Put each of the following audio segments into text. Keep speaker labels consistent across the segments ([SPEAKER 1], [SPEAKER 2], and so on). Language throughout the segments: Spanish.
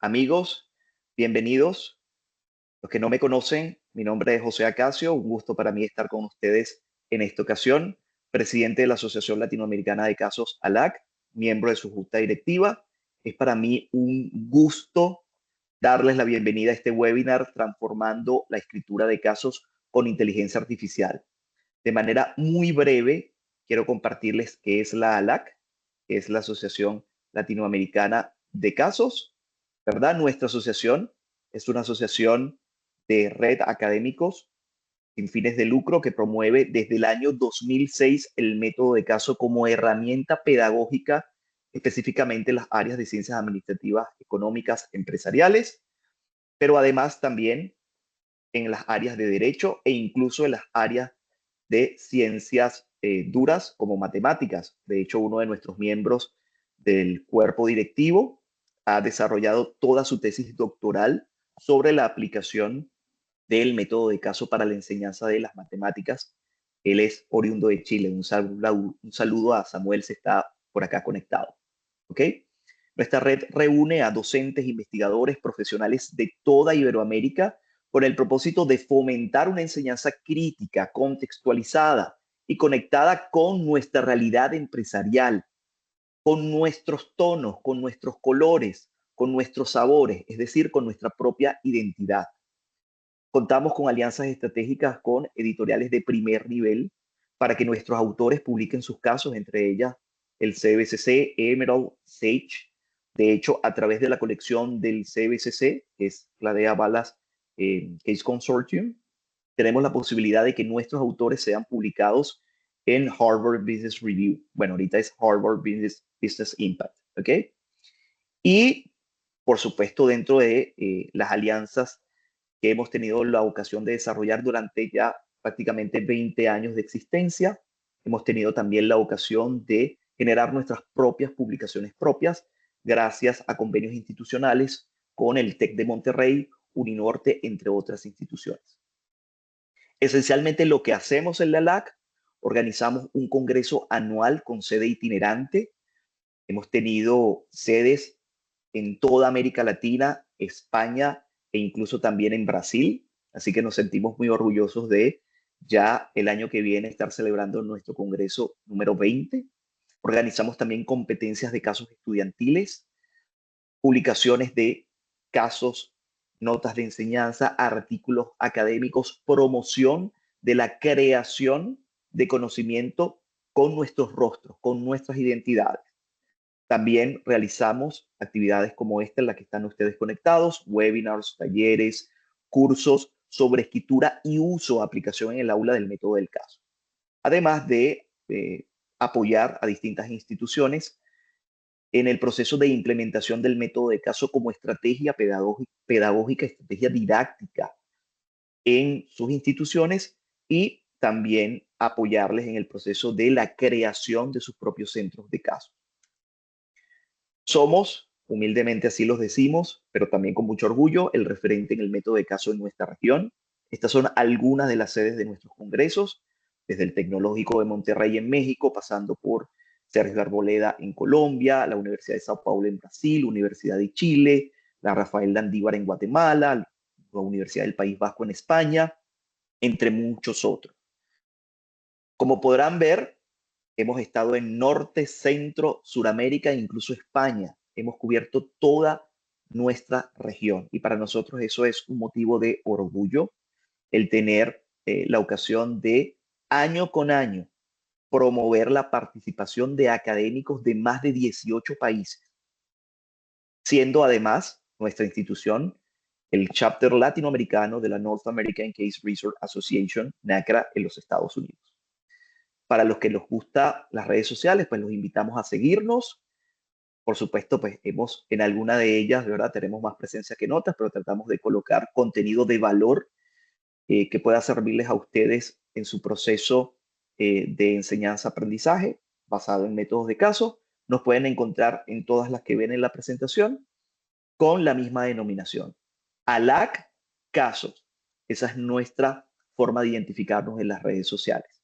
[SPEAKER 1] Amigos, bienvenidos. Los que no me conocen, mi nombre es José Acacio. Un gusto para mí estar con ustedes en esta ocasión. Presidente de la Asociación Latinoamericana de Casos, ALAC, miembro de su junta directiva. Es para mí un gusto darles la bienvenida a este webinar Transformando la escritura de casos con inteligencia artificial. De manera muy breve, quiero compartirles qué es la ALAC, que es la Asociación Latinoamericana de Casos, ¿verdad? Nuestra asociación es una asociación de red académicos sin fines de lucro que promueve desde el año 2006 el método de caso como herramienta pedagógica, específicamente en las áreas de ciencias administrativas, económicas, empresariales, pero además también en las áreas de derecho e incluso en las áreas de ciencias duras como matemáticas. De hecho, uno de nuestros miembros del cuerpo directivo ha desarrollado toda su tesis doctoral sobre la aplicación del método de caso para la enseñanza de las matemáticas. Él es oriundo de Chile. Un saludo a Samuel, se está por acá conectado. ¿Ok? Nuestra red reúne a docentes, investigadores, profesionales de toda Iberoamérica con el propósito de fomentar una enseñanza crítica, contextualizada y conectada con nuestra realidad empresarial, con nuestros tonos, con nuestros colores, con nuestros sabores, es decir, con nuestra propia identidad. Contamos con alianzas estratégicas con editoriales de primer nivel para que nuestros autores publiquen sus casos, entre ellas el CBCC, Emerald, Sage. De hecho, a través de la colección del CBCC, que es Cladea Balas Case Consortium, tenemos la posibilidad de que nuestros autores sean publicados en Harvard Business Review. Bueno, ahorita es Harvard Business Impact, ¿ok? Y, por supuesto, dentro de las alianzas que hemos tenido la ocasión de desarrollar durante ya prácticamente 20 años de existencia. Hemos tenido también la ocasión de generar nuestras propias publicaciones propias gracias a convenios institucionales con el TEC de Monterrey, Uninorte, entre otras instituciones. Esencialmente lo que hacemos en la LAC, organizamos un congreso anual con sede itinerante. Hemos tenido sedes en toda América Latina, España e incluso también en Brasil. Así que nos sentimos muy orgullosos de ya el año que viene estar celebrando nuestro congreso número 20. Organizamos también competencias de casos estudiantiles, publicaciones de casos, notas de enseñanza, artículos académicos, promoción de la creación de conocimiento con nuestros rostros, con nuestras identidades. También realizamos actividades como esta en la que están ustedes conectados, webinars, talleres, cursos sobre escritura y uso, aplicación en el aula del método del caso. Además de apoyar a distintas instituciones en el proceso de implementación del método de caso como estrategia pedagógica, estrategia didáctica en sus instituciones y también apoyarles en el proceso de la creación de sus propios centros de caso. Somos, humildemente así los decimos, pero también con mucho orgullo, el referente en el método de caso en nuestra región. Estas son algunas de las sedes de nuestros congresos, desde el Tecnológico de Monterrey en México, pasando por Sergio Arboleda en Colombia, la Universidad de Sao Paulo en Brasil, Universidad de Chile, la Rafael Landívar en Guatemala, la Universidad del País Vasco en España, entre muchos otros. Como podrán ver, hemos estado en Norte, Centro, Suramérica e incluso España. Hemos cubierto toda nuestra región y para nosotros eso es un motivo de orgullo, el tener la ocasión de año con año promover la participación de académicos de más de 18 países, siendo además nuestra institución el chapter latinoamericano de la North American Case Research Association, NACRA, en los Estados Unidos. Para los que les gusta las redes sociales, pues los invitamos a seguirnos. Por supuesto, pues hemos en alguna de ellas, de verdad, tenemos más presencia que en otras, pero tratamos de colocar contenido de valor que pueda servirles a ustedes en su proceso de enseñanza-aprendizaje basado en métodos de caso. Nos pueden encontrar en todas las que ven en la presentación con la misma denominación. ALAC Casos. Esa es nuestra forma de identificarnos en las redes sociales.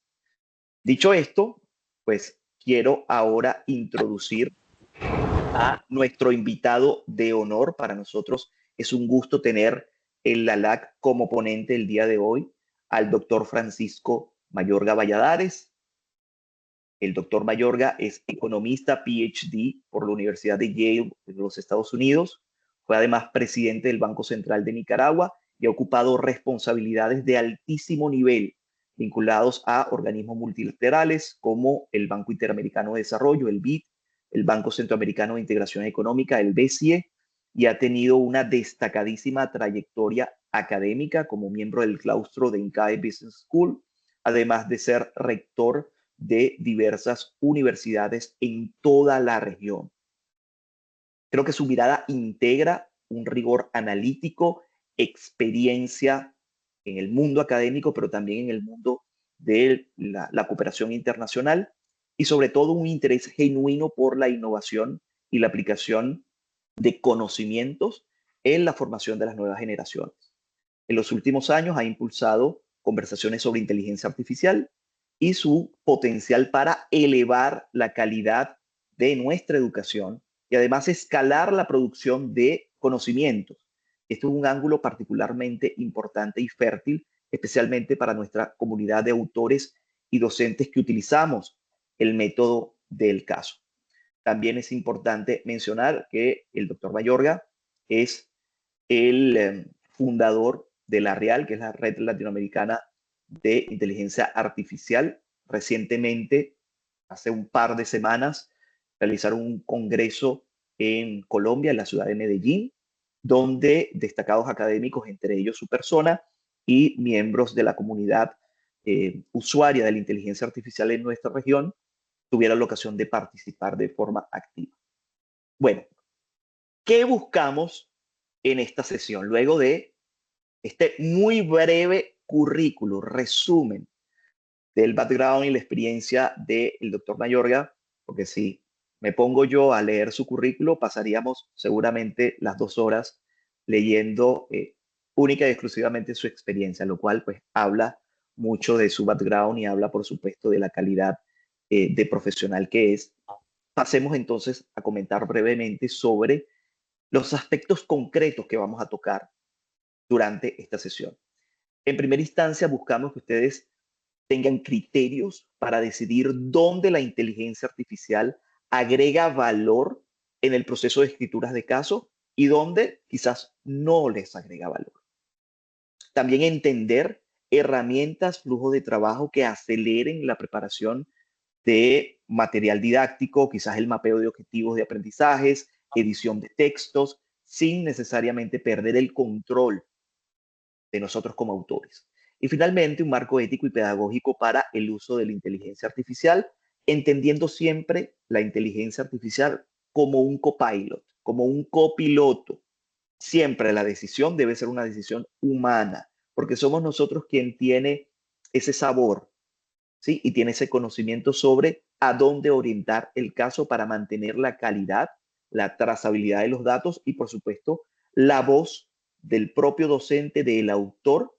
[SPEAKER 1] Dicho esto, pues quiero ahora introducir a nuestro invitado de honor. Para nosotros es un gusto tener en la LAC como ponente el día de hoy al doctor Francisco Mayorga Valladares. El doctor Mayorga es economista PhD por la Universidad de Yale de los Estados Unidos. Fue además presidente del Banco Central de Nicaragua y ha ocupado responsabilidades de altísimo nivel vinculados a organismos multilaterales como el Banco Interamericano de Desarrollo, el BID, el Banco Centroamericano de Integración Económica, el BCE, y ha tenido una destacadísima trayectoria académica como miembro del claustro de INCAE Business School, además de ser rector de diversas universidades en toda la región. Creo que su mirada integra un rigor analítico, experiencia en el mundo académico, pero también en el mundo de la cooperación internacional y sobre todo un interés genuino por la innovación y la aplicación de conocimientos en la formación de las nuevas generaciones. En los últimos años ha impulsado conversaciones sobre inteligencia artificial y su potencial para elevar la calidad de nuestra educación y además escalar la producción de conocimientos. Esto es un ángulo particularmente importante y fértil, especialmente para nuestra comunidad de autores y docentes que utilizamos el método del caso. También es importante mencionar que el doctor Mayorga es el fundador de la REAL, que es la Red Latinoamericana de Inteligencia Artificial. Recientemente, hace un par de semanas, realizaron un congreso en Colombia, en la ciudad de Medellín, donde destacados académicos, entre ellos su persona, y miembros de la comunidad usuaria de la inteligencia artificial en nuestra región, tuvieron la ocasión de participar de forma activa. Bueno, ¿qué buscamos en esta sesión? Luego de este muy breve currículo, resumen del background y la experiencia del doctor Mayorga, porque si me pongo yo a leer su currículo, pasaríamos seguramente las 2 horas leyendo única y exclusivamente su experiencia, lo cual pues habla mucho de su background y habla por supuesto de la calidad de profesional que es. Pasemos entonces a comentar brevemente sobre los aspectos concretos que vamos a tocar durante esta sesión. En primera instancia, buscamos que ustedes tengan criterios para decidir dónde la inteligencia artificial agrega valor en el proceso de escrituras de caso y dónde quizás no les agrega valor. También entender herramientas, flujo de trabajo que aceleren la preparación de material didáctico, quizás el mapeo de objetivos de aprendizajes, edición de textos, sin necesariamente perder el control de nosotros como autores. Y finalmente, un marco ético y pedagógico para el uso de la inteligencia artificial, entendiendo siempre la inteligencia artificial como un copilot, como un copiloto. Siempre la decisión debe ser una decisión humana, porque somos nosotros quien tiene ese sabor, ¿sí? Y tiene ese conocimiento sobre a dónde orientar el caso para mantener la calidad, la trazabilidad de los datos y, por supuesto, la voz del propio docente, del autor,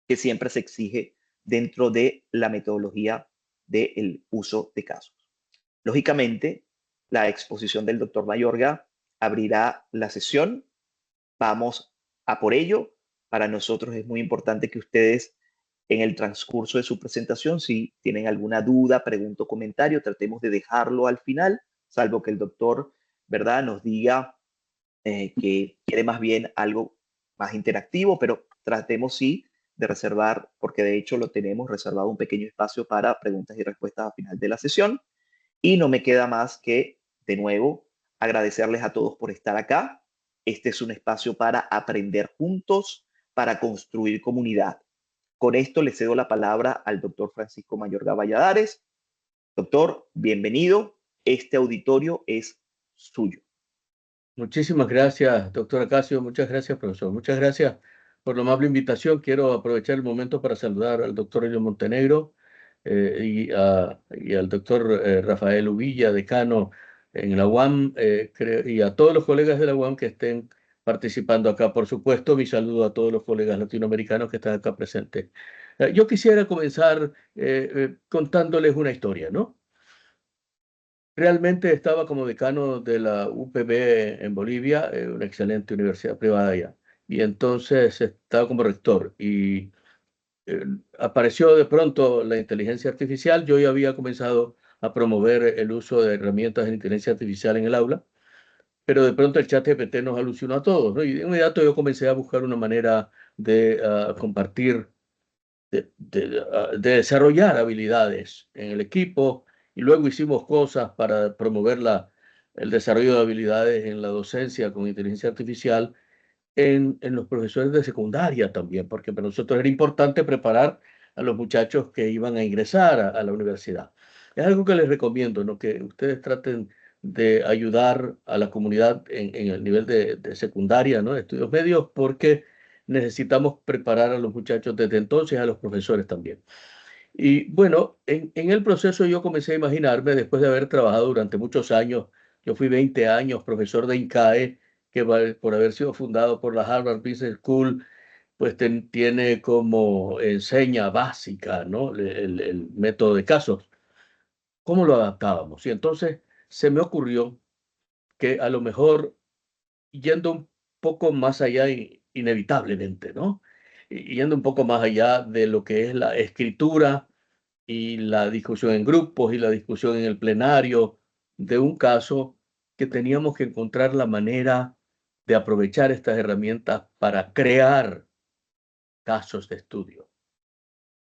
[SPEAKER 1] que siempre se exige dentro de la metodología del uso de casos. Lógicamente, la exposición del doctor Mayorga abrirá la sesión. Vamos a por ello. Para nosotros es muy importante que ustedes en el transcurso de su presentación, si tienen alguna duda, pregunta o comentario, tratemos de dejarlo al final, salvo que el doctor, ¿verdad?, nos diga que quiere más bien algo más interactivo, pero tratemos sí de reservar, porque de hecho lo tenemos reservado un pequeño espacio para preguntas y respuestas al final de la sesión. Y no me queda más que, de nuevo, agradecerles a todos por estar acá. Este es un espacio para aprender juntos, para construir comunidad. Con esto le cedo la palabra al doctor Francisco Mayorga Valladares. Doctor, bienvenido. Este auditorio es suyo.
[SPEAKER 2] Muchísimas gracias, doctor Acacio. Muchas gracias, profesor. Muchas gracias por la amable invitación. Quiero aprovechar el momento para saludar al doctor Elio Montenegro y al doctor Rafael Uvilla, decano en la UAM, y a todos los colegas de la UAM que estén participando acá. Por supuesto, mi saludo a todos los colegas latinoamericanos que están acá presentes. Yo quisiera comenzar contándoles una historia, ¿no? realmente estaba como decano de la UPB en Bolivia, una excelente universidad privada allá. Y entonces estaba como rector y eh, apareció de pronto la inteligencia artificial. Yo ya había comenzado a promover el uso de herramientas de inteligencia artificial en el aula, pero de pronto el chat GPT nos alucinó a todos, ¿no? Y de inmediato yo comencé a buscar una manera de compartir, de desarrollar habilidades en el equipo, y luego hicimos cosas para promover el desarrollo de habilidades en la docencia con inteligencia artificial en los profesores de secundaria también, porque para nosotros era importante preparar a los muchachos que iban a ingresar a la universidad. Es algo que les recomiendo, ¿no? Que ustedes traten de ayudar a la comunidad en el nivel de secundaria, ¿no? De estudios medios, porque necesitamos preparar a los muchachos desde entonces, a los profesores también. Y bueno, en el proceso yo comencé a imaginarme, después de haber trabajado durante muchos años, yo fui 20 años profesor de INCAE, que por haber sido fundado por la Harvard Business School, pues tiene como enseña básica, ¿no? El método de casos. ¿Cómo lo adaptábamos? Y entonces se me ocurrió que a lo mejor yendo un poco más allá, inevitablemente, ¿no? Yendo un poco más allá de lo que es la escritura y la discusión en grupos y la discusión en el plenario de un caso, que teníamos que encontrar la manera de aprovechar estas herramientas para crear casos de estudio.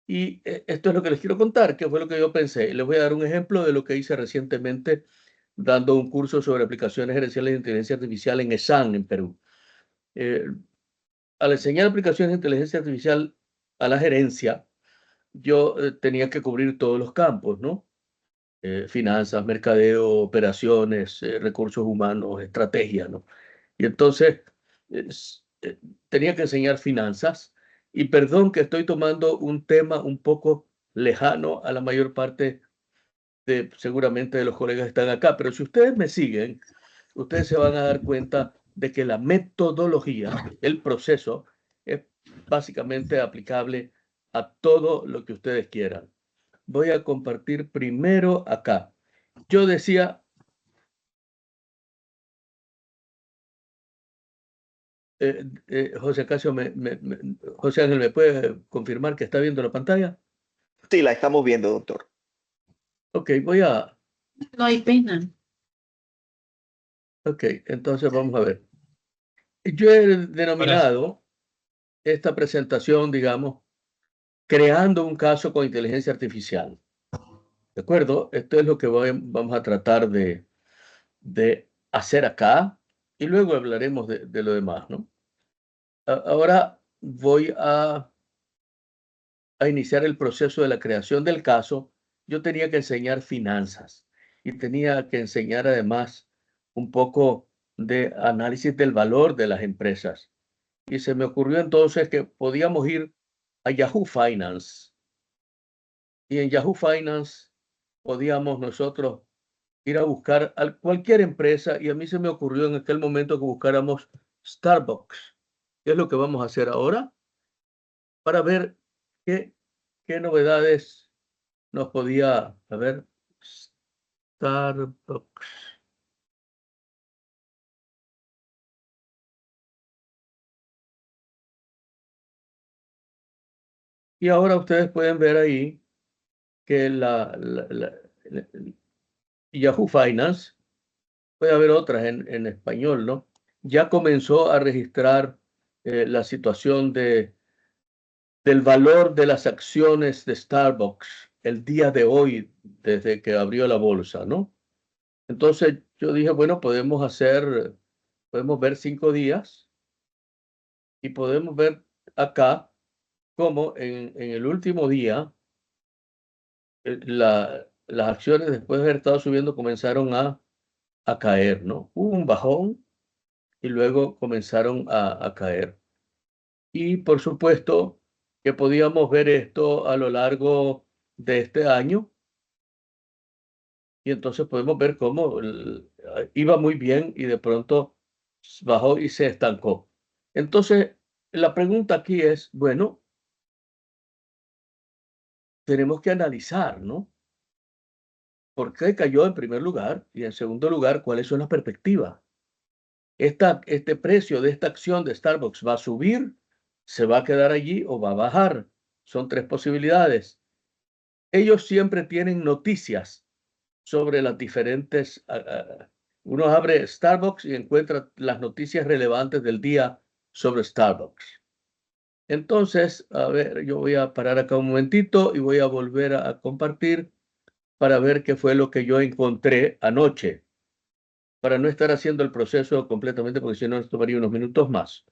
[SPEAKER 2] Y esto es lo que les quiero contar, que fue lo que yo pensé. Les voy a dar un ejemplo de lo que hice recientemente dando un curso sobre aplicaciones gerenciales de inteligencia artificial en ESAN, en Perú. Eh, Al enseñar aplicaciones de inteligencia artificial a la gerencia, yo tenía que cubrir todos los campos, ¿no? Finanzas, mercadeo, operaciones, recursos humanos, estrategia, ¿no? Y entonces tenía que enseñar finanzas, y perdón que estoy tomando un tema un poco lejano a la mayor parte de, seguramente, de los colegas que están acá, pero si ustedes me siguen, ustedes se van a dar cuenta de que la metodología, el proceso, es básicamente aplicable a todo lo que ustedes quieran. Voy a compartir primero acá. Yo decía, José Casio, José Ángel, ¿me puede confirmar que está viendo la pantalla?
[SPEAKER 1] Sí, la estamos viendo, doctor.
[SPEAKER 2] Ok,
[SPEAKER 3] No hay pena.
[SPEAKER 2] ok, entonces vamos a ver. Yo he
[SPEAKER 3] Ahora,
[SPEAKER 2] denominado esta presentación, digamos, creando un caso con inteligencia artificial. ¿De acuerdo? Esto es lo que vamos a tratar de hacer acá, y luego hablaremos de lo demás, ¿no? Ahora voy a iniciar el proceso de la creación del caso. Yo tenía que enseñar finanzas y tenía que enseñar además un poco de análisis del valor de las empresas. Y se me ocurrió entonces que podíamos ir a Yahoo Finance, y en Yahoo Finance podíamos nosotros ir a buscar a cualquier empresa, y a mí se me ocurrió en aquel momento que buscáramos Starbucks. ¿Qué es lo que vamos a hacer ahora? Para ver qué, qué novedades nos podía, a ver, Starbucks. Y ahora ustedes pueden ver ahí que la Yahoo Finance, puede haber otras en español, ¿no? Ya comenzó a registrar la situación del valor de las acciones de Starbucks el día de hoy, desde que abrió la bolsa, ¿no? Entonces yo dije, bueno, podemos ver 5 días, y podemos ver acá cómo en el último día las acciones, después de haber estado subiendo, comenzaron a caer, ¿no? Hubo un bajón y luego comenzaron a caer. Y por supuesto que podíamos ver esto a lo largo de este año, y entonces podemos ver cómo iba muy bien y de pronto bajó y se estancó. Entonces, la pregunta aquí es, bueno, tenemos que analizar, ¿no? ¿por qué cayó en primer lugar? Y en segundo lugar, ¿cuáles son las perspectivas? Este precio de esta acción de Starbucks va a subir, se va a quedar allí o va a bajar. Son tres posibilidades. Ellos siempre tienen noticias sobre las diferentes... uno abre Starbucks y encuentra las noticias relevantes del día sobre Starbucks. Entonces, a ver, yo voy a parar acá un momentito y voy a volver a compartir para ver qué fue lo que yo encontré anoche, para no estar haciendo el proceso completamente, porque si no, nos tomaría unos minutos más.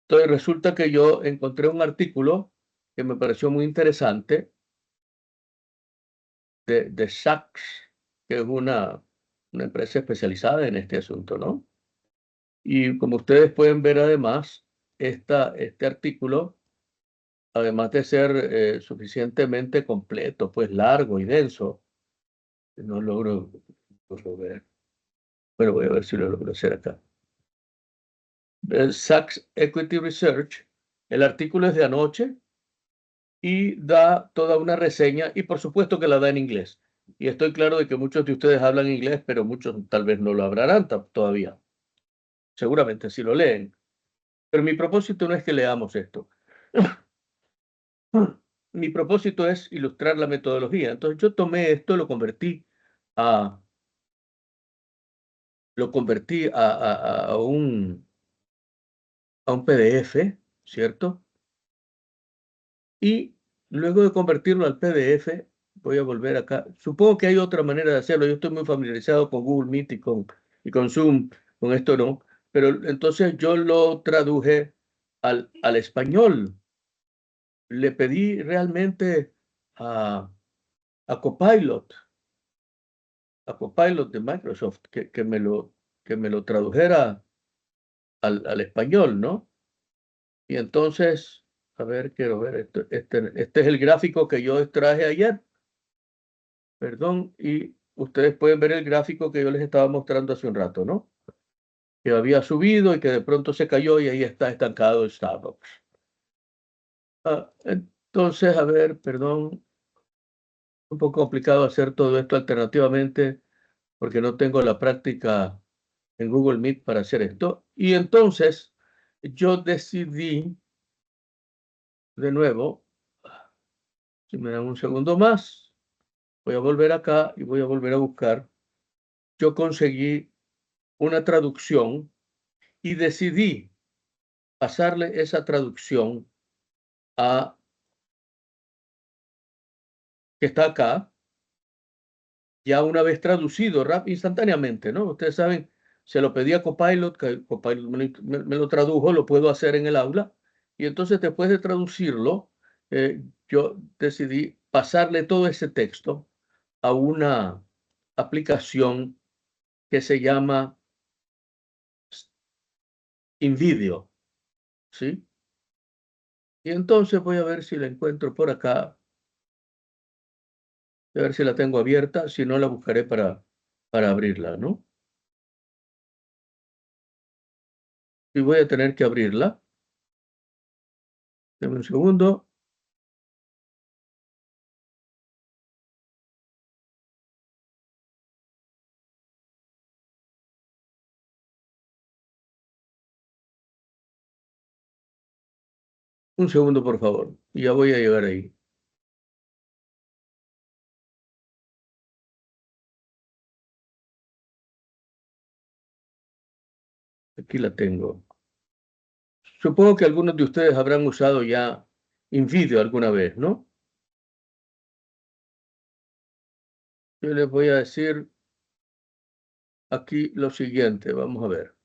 [SPEAKER 2] Entonces, resulta que yo encontré un artículo que me pareció muy interesante de Saks, que es una empresa especializada en este asunto, ¿no? Y como ustedes pueden ver, además, este artículo, además de ser suficientemente completo, pues largo y denso, no logro ver. Bueno, voy a ver si lo logro hacer acá. Saks Equity Research, el artículo es de anoche y da toda una reseña y por supuesto que la da en inglés. Y estoy claro de que muchos de ustedes hablan inglés, pero muchos tal vez no lo hablarán todavía. Seguramente si lo leen. Pero mi propósito no es que leamos esto. Mi propósito es ilustrar la metodología. Entonces yo tomé esto, a, lo convertí a un PDF, ¿cierto? Y luego de convertirlo al PDF, voy a volver acá. Supongo que hay otra manera de hacerlo. Yo estoy muy familiarizado con Google Meet y con Zoom, con esto no. Pero entonces yo lo traduje al español. Le pedí realmente a, a Copilot, a Copilot de Microsoft, que me lo tradujera al español, ¿no? Y entonces, a ver, quiero ver, este es el gráfico que yo extraje ayer. Perdón, y ustedes pueden ver el gráfico que yo les estaba mostrando hace un rato, ¿no? Que había subido y que de pronto se cayó y ahí está estancado Starbucks. Entonces, a ver, perdón, un poco complicado hacer todo esto alternativamente porque no tengo la práctica en Google Meet para hacer esto. Y entonces yo decidí, de nuevo, si me dan un segundo más, voy a volver acá y voy a volver a buscar. Yo conseguí una traducción y decidí pasarle esa traducción a que está acá, ya una vez traducido instantáneamente, ¿no? Ustedes saben, se lo pedí a Copilot, que Copilot me lo tradujo, lo puedo hacer en el aula, y entonces después de traducirlo, yo decidí pasarle todo ese texto a una aplicación que se llama InVideo, ¿sí? Y entonces voy a ver si la encuentro por acá, a ver si la tengo abierta, si no la buscaré para abrirla, ¿no? Y voy a tener que abrirla. Deme un segundo. Un segundo, por favor. Y ya voy a llegar ahí. Aquí la tengo. Supongo que algunos de ustedes habrán usado ya InVideo alguna vez, ¿no? Yo les voy a decir aquí lo siguiente. Vamos a ver.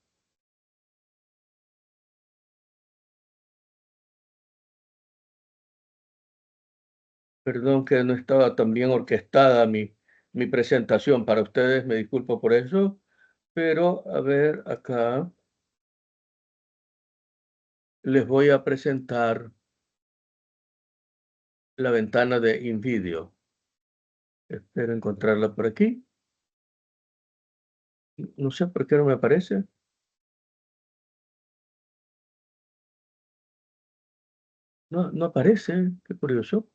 [SPEAKER 2] Perdón que no estaba tan bien orquestada mi presentación para ustedes. Me disculpo por eso. Pero, a ver, acá les voy a presentar la ventana de InVideo. Espero encontrarla por aquí. No sé por qué no me aparece. No, no aparece. Qué curioso.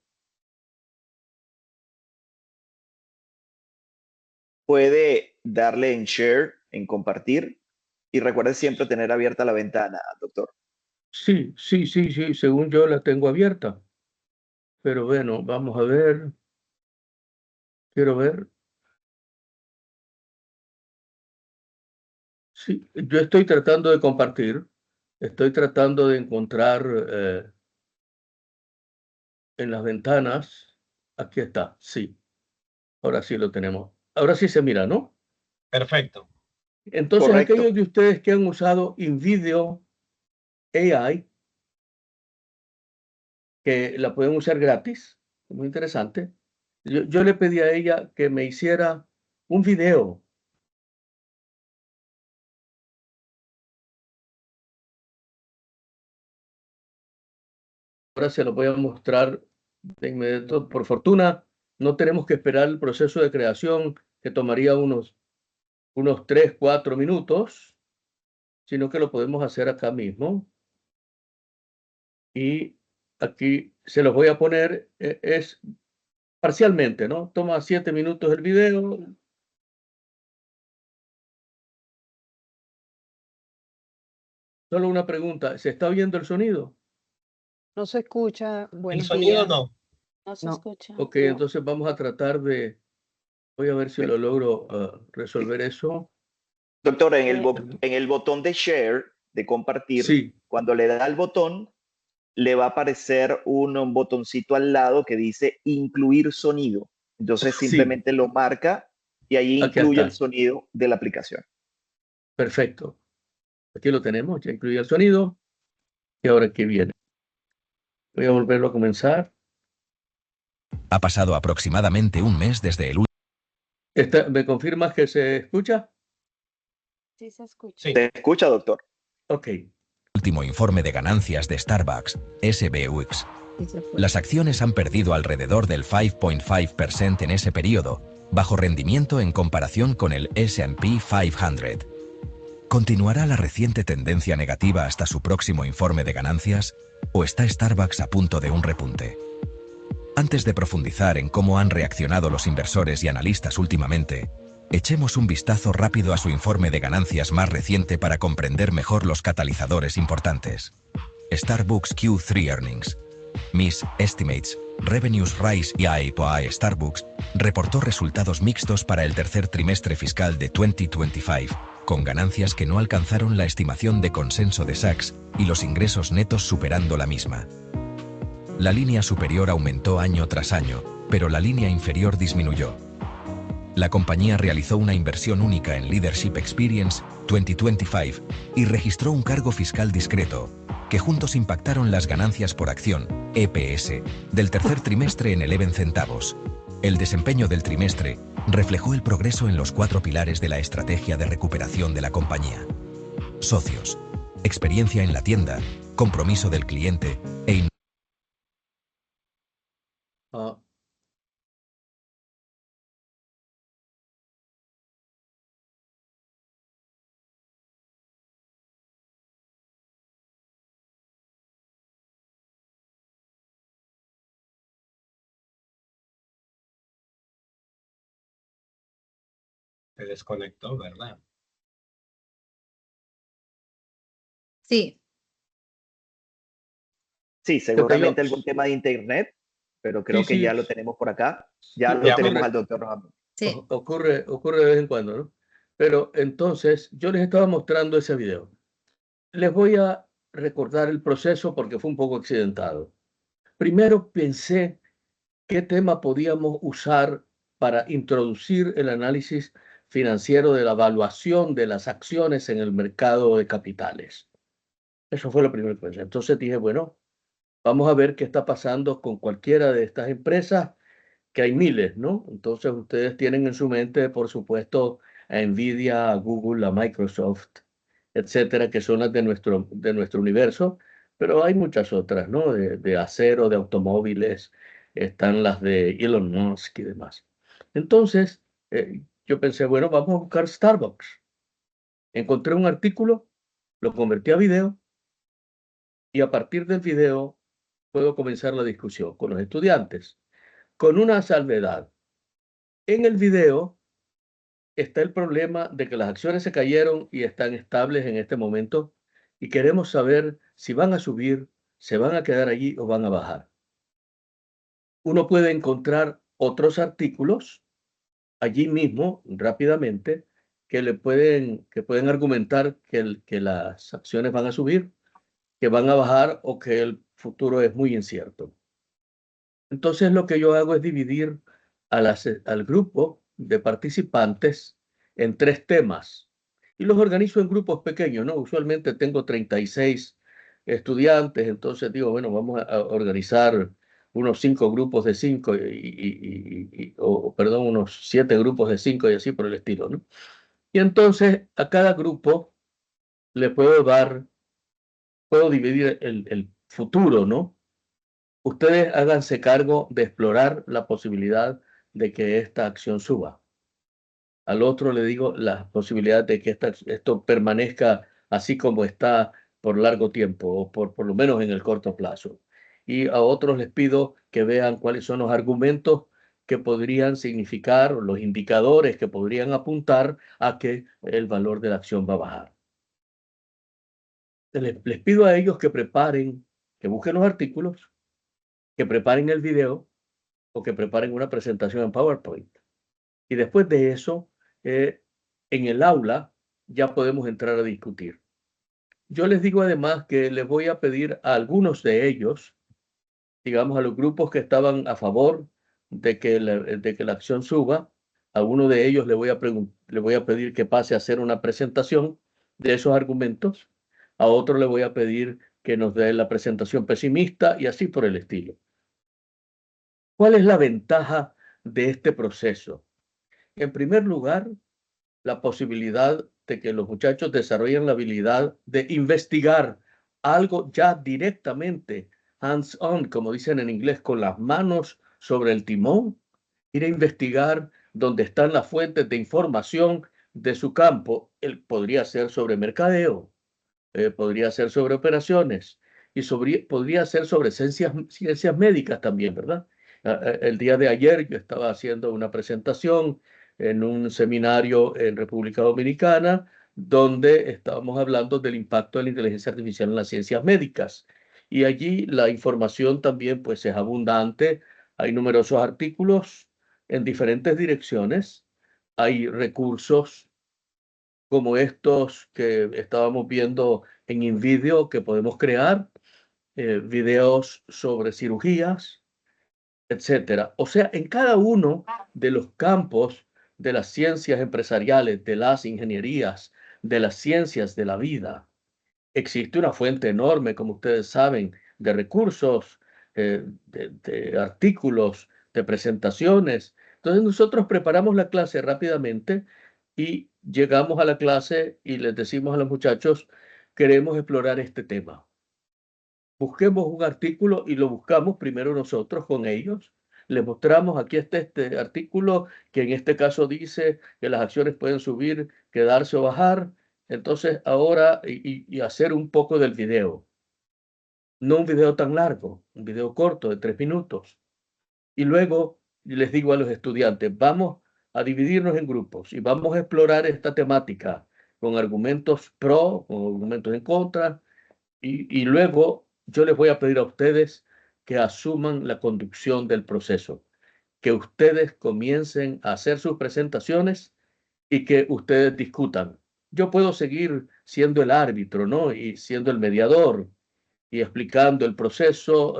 [SPEAKER 1] puede darle en share, en compartir, y recuerde siempre tener abierta la ventana, doctor.
[SPEAKER 2] Sí, sí, sí, sí, según yo la tengo abierta. Pero bueno, vamos a ver. Quiero ver. Sí, yo estoy tratando de compartir. Estoy tratando de encontrar en las ventanas. Aquí está, sí. Ahora sí lo tenemos. Ahora sí se mira, ¿no?
[SPEAKER 4] Perfecto.
[SPEAKER 2] Entonces,
[SPEAKER 1] Correcto.
[SPEAKER 2] aquellos de ustedes que han usado InVideo AI, que la pueden usar gratis, muy interesante. Yo le pedí a ella que me hiciera un video. Ahora se lo voy a mostrar de inmediato. Por fortuna, no tenemos que esperar el proceso de creación, que tomaría unos 3, 4 minutos, sino que lo podemos hacer acá mismo. Y aquí se los voy a poner, es parcialmente, ¿no? Toma 7 minutos el video. Solo una pregunta, ¿se está oyendo el sonido?
[SPEAKER 5] No se escucha.
[SPEAKER 4] El
[SPEAKER 5] Buenos
[SPEAKER 4] sonido
[SPEAKER 5] días.
[SPEAKER 4] no.
[SPEAKER 3] No se
[SPEAKER 5] No.
[SPEAKER 3] escucha.
[SPEAKER 2] Ok,
[SPEAKER 5] No.
[SPEAKER 2] entonces vamos a tratar de... Voy a ver si lo logro resolver eso.
[SPEAKER 1] Doctor, en
[SPEAKER 3] Eh,
[SPEAKER 1] el botón de share, de compartir,
[SPEAKER 2] Sí,
[SPEAKER 1] cuando le da al botón, le va a aparecer un botoncito al lado que dice incluir sonido. Entonces
[SPEAKER 2] sí,
[SPEAKER 1] simplemente lo marca y ahí
[SPEAKER 2] aquí
[SPEAKER 1] incluye el
[SPEAKER 2] está.
[SPEAKER 1] sonido de la aplicación.
[SPEAKER 2] Perfecto. Aquí lo tenemos, ya incluye el sonido. Y ahora aquí viene. Voy a volverlo a comenzar.
[SPEAKER 6] Ha pasado aproximadamente un mes desde el
[SPEAKER 2] ¿Me confirmas que se escucha?
[SPEAKER 3] Sí se escucha.
[SPEAKER 4] Sí.
[SPEAKER 1] ¿Se escucha, doctor?
[SPEAKER 2] Ok.
[SPEAKER 6] último informe de ganancias de Starbucks, SBUX.
[SPEAKER 3] Sí se fue.
[SPEAKER 6] Las acciones han perdido alrededor del 5.5% en ese periodo, bajo rendimiento en comparación con el S&P 500. ¿Continuará la reciente tendencia negativa hasta su próximo informe de ganancias? ¿O está Starbucks a punto de un repunte? Antes de profundizar en cómo han reaccionado los inversores y analistas últimamente, echemos un vistazo rápido a su informe de ganancias más reciente para comprender mejor los catalizadores importantes. Starbucks Q3 Earnings. Miss Estimates, Revenues Rise y AIPOA Starbucks reportó resultados mixtos para el tercer trimestre fiscal de 2025, con ganancias que no alcanzaron la estimación de consenso de Sachs y los ingresos netos superando la misma. La línea superior aumentó año tras año, pero la línea inferior disminuyó. La compañía realizó una inversión única en Leadership Experience 2025 y registró un cargo fiscal discreto, que juntos impactaron las ganancias por acción, EPS, del tercer trimestre en 11 centavos. El desempeño del trimestre reflejó el progreso en los 4 pilares de la estrategia de recuperación de la compañía: socios, experiencia en la tienda, compromiso del cliente e
[SPEAKER 2] Ah,
[SPEAKER 4] Se desconectó, ¿verdad?
[SPEAKER 3] Sí,
[SPEAKER 1] Sí,
[SPEAKER 2] se cayó.
[SPEAKER 1] seguramente algún tema de internet, pero creo
[SPEAKER 2] Sí,
[SPEAKER 1] que
[SPEAKER 2] sí,
[SPEAKER 1] ya lo tenemos por acá. Ya
[SPEAKER 2] sí,
[SPEAKER 1] lo
[SPEAKER 4] Ya.
[SPEAKER 1] tenemos al doctor Ramos.
[SPEAKER 3] sí.
[SPEAKER 2] ocurre de vez en cuando, ¿no? Pero entonces, yo les estaba mostrando ese video. Les voy a recordar el proceso porque fue un poco accidentado. Primero pensé qué tema podíamos usar para introducir el análisis financiero de la evaluación de las acciones en el mercado de capitales. Eso fue lo primero que pensé. Entonces dije, bueno, vamos a ver qué está pasando con cualquiera de estas empresas, que hay miles, ¿no? Entonces ustedes tienen en su mente, por supuesto, a Nvidia, a Google, a Microsoft, etcétera, que son las de nuestro universo, pero hay muchas otras, ¿no? De acero, de automóviles, están las de Elon Musk y demás. Entonces, yo pensé, bueno, vamos a buscar Starbucks. Encontré un artículo, lo convertí a video y a partir del video puedo comenzar la discusión con los estudiantes, con una salvedad. En el video está el problema de que las acciones se cayeron y están estables en este momento y queremos saber si van a subir, se van a quedar allí o van a bajar. Uno puede encontrar otros artículos allí mismo rápidamente que pueden argumentar que las acciones van a subir, que van a bajar o que el futuro es muy incierto. Entonces lo que yo hago es dividir al grupo de participantes en 3 temas y los organizo en grupos pequeños, ¿no? Usualmente tengo 36 estudiantes, entonces digo, bueno, vamos a organizar unos 5 grupos de 5 o perdón, unos 7 grupos de 5 y así por el estilo, ¿no? Y entonces a cada grupo le puedo dividir el futuro, ¿no? Ustedes háganse cargo de explorar la posibilidad de que esta acción suba. Al otro le digo la posibilidad de que esto permanezca así como está por largo tiempo o por lo menos en el corto plazo. Y a otros les pido que vean cuáles son los argumentos que podrían significar o los indicadores que podrían apuntar a que el valor de la acción va a bajar. Les pido a ellos que preparen, que busquen los artículos, que preparen el video o que preparen una presentación en PowerPoint. Y después de eso, en el aula ya podemos entrar a discutir. Yo les digo además que les voy a pedir a algunos de ellos, digamos a los grupos que estaban a favor de que la acción suba, a uno de ellos le voy a pedir que pase a hacer una presentación de esos argumentos, a otro le voy a pedir que nos dé la presentación pesimista y así por el estilo. ¿Cuál es la ventaja de este proceso? En primer lugar, la posibilidad de que los muchachos desarrollen la habilidad de investigar algo ya directamente, hands-on, como dicen en inglés, con las manos sobre el timón, ir a investigar dónde están las fuentes de información de su campo. Podría ser sobre mercadeo, podría ser sobre operaciones y podría ser sobre ciencias médicas también, ¿verdad? El día de ayer yo estaba haciendo una presentación en un seminario en República Dominicana donde estábamos hablando del impacto de la inteligencia artificial en las ciencias médicas. Y allí la información también pues es abundante. Hay numerosos artículos en diferentes direcciones. Hay recursos como estos que estábamos viendo en InVideo que podemos crear, videos sobre cirugías, etcétera. O sea, en cada uno de los campos de las ciencias empresariales, de las ingenierías, de las ciencias de la vida, existe una fuente enorme, como ustedes saben, de recursos, de artículos, de presentaciones. Entonces nosotros preparamos la clase rápidamente y llegamos a la clase y les decimos a los muchachos, queremos explorar este tema. Busquemos un artículo y lo buscamos primero nosotros con ellos. Les mostramos, aquí está este artículo que en este caso dice que las acciones pueden subir, quedarse o bajar. Entonces ahora y hacer un poco del video. No un video tan largo, un video corto de 3 minutos. Y luego les digo a los estudiantes, vamos a dividirnos en grupos y vamos a explorar esta temática con argumentos pro, con argumentos en contra, y luego yo les voy a pedir a ustedes que asuman la conducción del proceso, que ustedes comiencen a hacer sus presentaciones y que ustedes discutan. Yo puedo seguir siendo el árbitro, ¿no? Y siendo el mediador y explicando el proceso,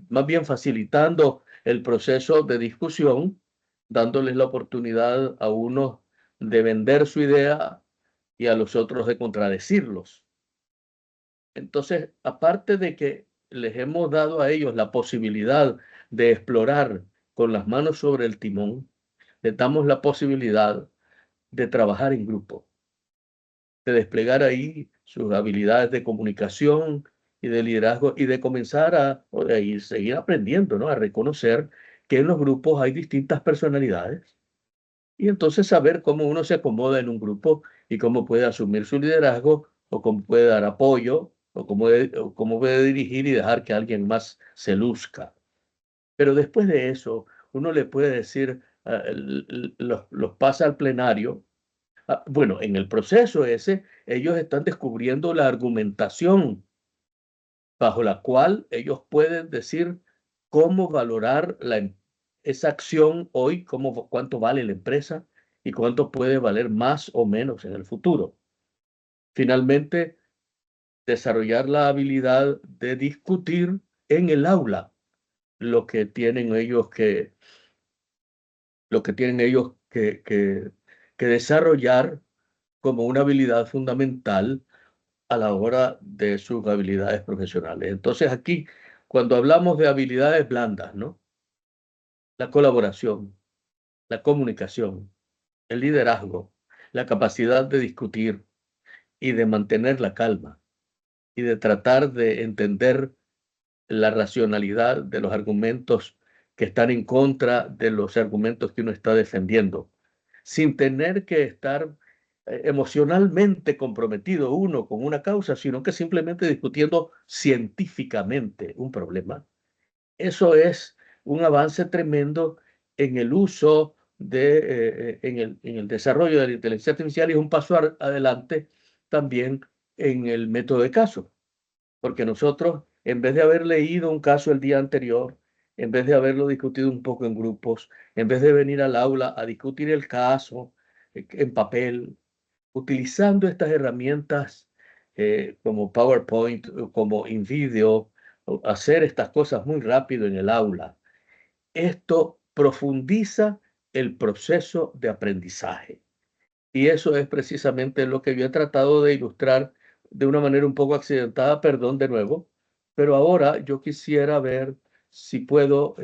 [SPEAKER 2] más bien facilitando el proceso de discusión, dándoles la oportunidad a unos de vender su idea y a los otros de contradecirlos. Entonces, aparte de que les hemos dado a ellos la posibilidad de explorar con las manos sobre el timón, les damos la posibilidad de trabajar en grupo, de desplegar ahí sus habilidades de comunicación y de liderazgo y de comenzar a seguir aprendiendo, ¿no? A reconocer que en los grupos hay distintas personalidades y entonces saber cómo uno se acomoda en un grupo y cómo puede asumir su liderazgo o cómo puede dar apoyo o cómo puede dirigir y dejar que alguien más se luzca. Pero después de eso, uno le puede decir, los pasa al plenario Bueno, en el proceso ese, ellos están descubriendo la argumentación bajo la cual ellos pueden decir cómo valorar esa acción hoy, cuánto vale la empresa y cuánto puede valer más o menos en el futuro. Finalmente, desarrollar la habilidad de discutir en el aula lo que tienen ellos que que desarrollar como una habilidad fundamental a la hora de sus habilidades profesionales. Entonces aquí, cuando hablamos de habilidades blandas, ¿no? La colaboración, la comunicación, el liderazgo, la capacidad de discutir y de mantener la calma y de tratar de entender la racionalidad de los argumentos que están en contra de los argumentos que uno está defendiendo, sin tener que estar emocionalmente comprometido uno con una causa, sino que simplemente discutiendo científicamente un problema. Eso es un avance tremendo en el uso en el desarrollo de la inteligencia artificial y es un paso adelante también en el método de caso. Porque nosotros, en vez de haber leído un caso el día anterior, en vez de haberlo discutido un poco en grupos, en vez de venir al aula a discutir el caso en papel, utilizando estas herramientas como PowerPoint, como InVideo, hacer estas cosas muy rápido en el aula, esto profundiza el proceso de aprendizaje. Y eso es precisamente lo que yo he tratado de ilustrar de una manera un poco accidentada, perdón de nuevo, pero ahora yo quisiera ver si puedo,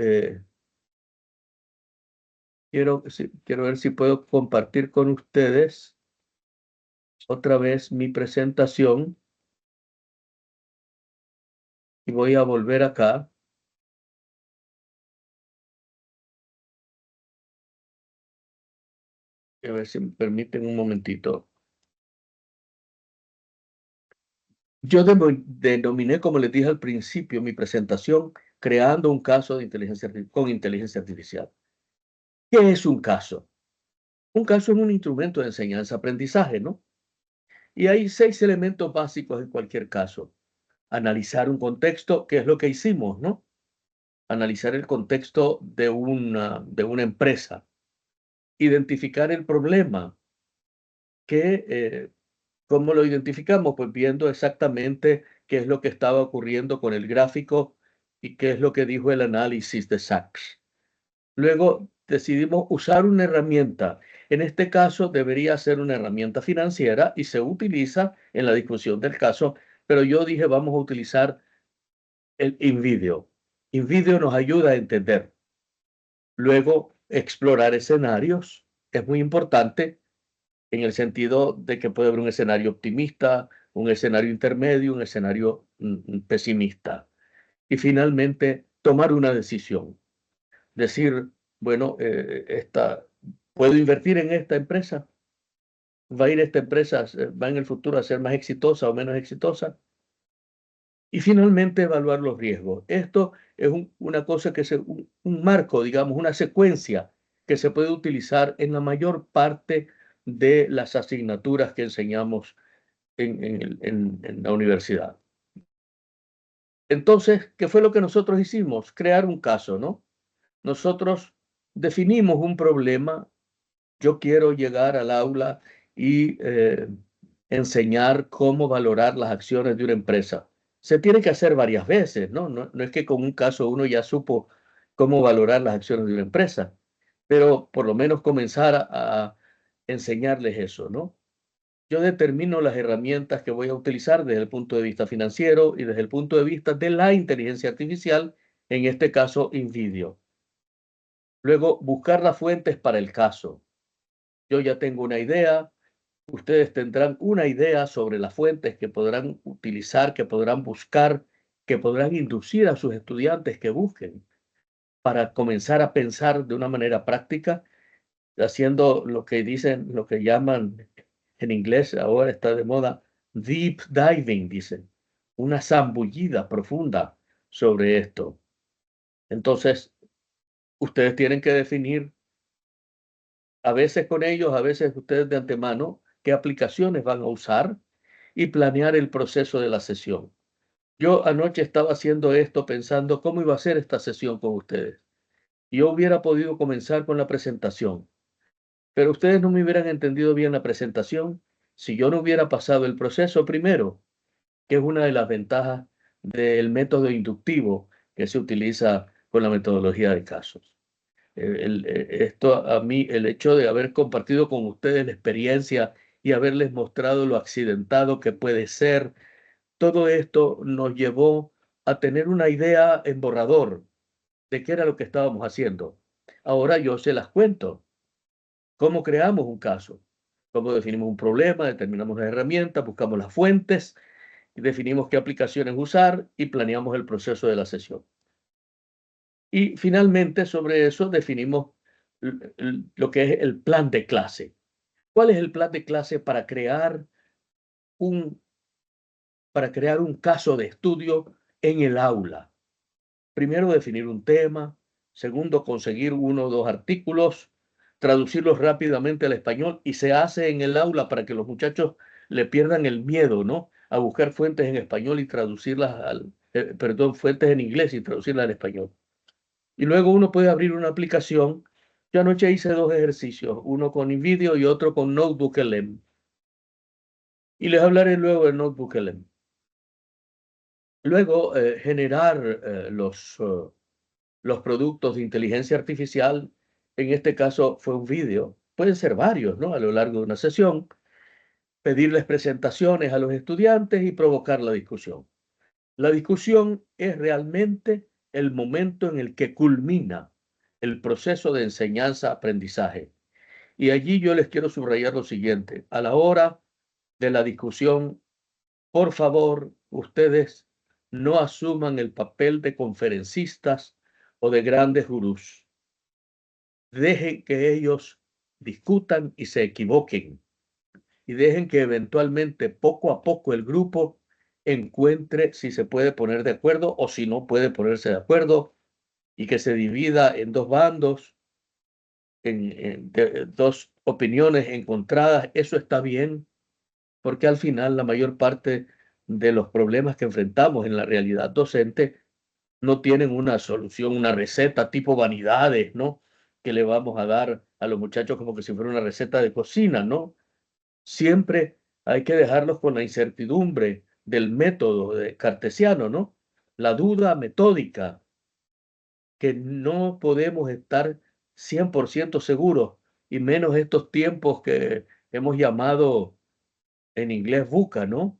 [SPEAKER 2] quiero ver si puedo compartir con ustedes otra vez mi presentación y voy a volver acá. A ver si me permiten un momentito. Yo denominé, como les dije al principio, mi presentación creando un caso de con inteligencia artificial. ¿Qué es un caso? Un caso es un instrumento de enseñanza-aprendizaje, ¿no? Y hay 6 elementos básicos en cualquier caso. Analizar un contexto, que es lo que hicimos, ¿no? Analizar el contexto de una empresa. Identificar el problema, ¿cómo lo identificamos? Pues viendo exactamente qué es lo que estaba ocurriendo con el gráfico y qué es lo que dijo el análisis de Sachs. Luego decidimos usar una herramienta. En este caso debería ser una herramienta financiera y se utiliza en la discusión del caso, pero yo dije vamos a utilizar el InVideo. InVideo nos ayuda a entender. Luego, explorar escenarios es muy importante en el sentido de que puede haber un escenario optimista, un escenario intermedio, un escenario pesimista. Y finalmente, tomar una decisión. Decir, bueno, ¿puedo invertir en esta empresa? ¿Va a ir esta empresa, va en el futuro a ser más exitosa o menos exitosa? Y finalmente evaluar los riesgos. Esto es una cosa que es un marco, digamos, una secuencia que se puede utilizar en la mayor parte de las asignaturas que enseñamos en la universidad. Entonces, ¿qué fue lo que nosotros hicimos? Crear un caso, ¿no? Nosotros definimos un problema. Yo quiero llegar al aula y enseñar cómo valorar las acciones de una empresa. Se tiene que hacer varias veces, ¿no? No es que con un caso uno ya supo cómo valorar las acciones de una empresa, pero por lo menos comenzar a enseñarles eso, ¿no? Yo determino las herramientas que voy a utilizar desde el punto de vista financiero y desde el punto de vista de la inteligencia artificial, en este caso InVideo. Luego, buscar las fuentes para el caso. Yo ya tengo una idea, ustedes tendrán una idea sobre las fuentes que podrán utilizar, que podrán buscar, que podrán inducir a sus estudiantes que busquen para comenzar a pensar de una manera práctica, haciendo lo que dicen, lo que llaman en inglés, ahora está de moda, deep diving, dicen, una zambullida profunda sobre esto. Entonces, ustedes tienen que definir a veces con ellos, a veces ustedes de antemano, qué aplicaciones van a usar y planear el proceso de la sesión. Yo anoche estaba haciendo esto pensando cómo iba a ser esta sesión con ustedes. Yo hubiera podido comenzar con la presentación, pero ustedes no me hubieran entendido bien la presentación si yo no hubiera pasado el proceso primero, que es una de las ventajas del método inductivo que se utiliza con la metodología de casos. Esto a mí, el hecho de haber compartido con ustedes la experiencia y haberles mostrado lo accidentado que puede ser, todo esto nos llevó a tener una idea en borrador de qué era lo que estábamos haciendo. Ahora yo se las cuento. ¿Cómo creamos un caso? ¿Cómo definimos un problema? Determinamos las herramientas, buscamos las fuentes, y definimos qué aplicaciones usar y planeamos el proceso de la sesión. Y finalmente sobre eso definimos lo que es el plan de clase. ¿Cuál es el plan de clase para crear un caso de estudio en el aula? Primero, definir un tema. Segundo, conseguir 1 o 2 artículos, traducirlos rápidamente al español, y se hace en el aula para que los muchachos le pierdan el miedo, ¿no? A buscar fuentes en español y traducirlas fuentes en inglés y traducirlas al español. Y luego uno puede abrir una aplicación. Yo anoche hice 2 ejercicios, uno con InVideo y otro con NotebookLM. Y les hablaré luego de NotebookLM. Luego, generar los productos de inteligencia artificial. En este caso fue un vídeo, pueden ser varios, ¿no? A lo largo de una sesión, pedirles presentaciones a los estudiantes y provocar la discusión. La discusión es realmente el momento en el que culmina el proceso de enseñanza-aprendizaje. Y allí yo les quiero subrayar lo siguiente: a la hora de la discusión, por favor, ustedes no asuman el papel de conferencistas o de grandes gurús. Dejen que ellos discutan y se equivoquen, y dejen que eventualmente, poco a poco, el grupo encuentre si se puede poner de acuerdo o si no puede ponerse de acuerdo, y que se divida en 2 bandos, en 2 opiniones encontradas. Eso está bien, porque al final la mayor parte de los problemas que enfrentamos en la realidad docente no tienen una solución, una receta tipo vanidades, ¿no? Que le vamos a dar a los muchachos como que si fuera una receta de cocina, ¿no? Siempre hay que dejarlos con la incertidumbre del método cartesiano, ¿no? La duda metódica, que no podemos estar 100% seguros, y menos estos tiempos que hemos llamado en inglés VUCA, ¿no?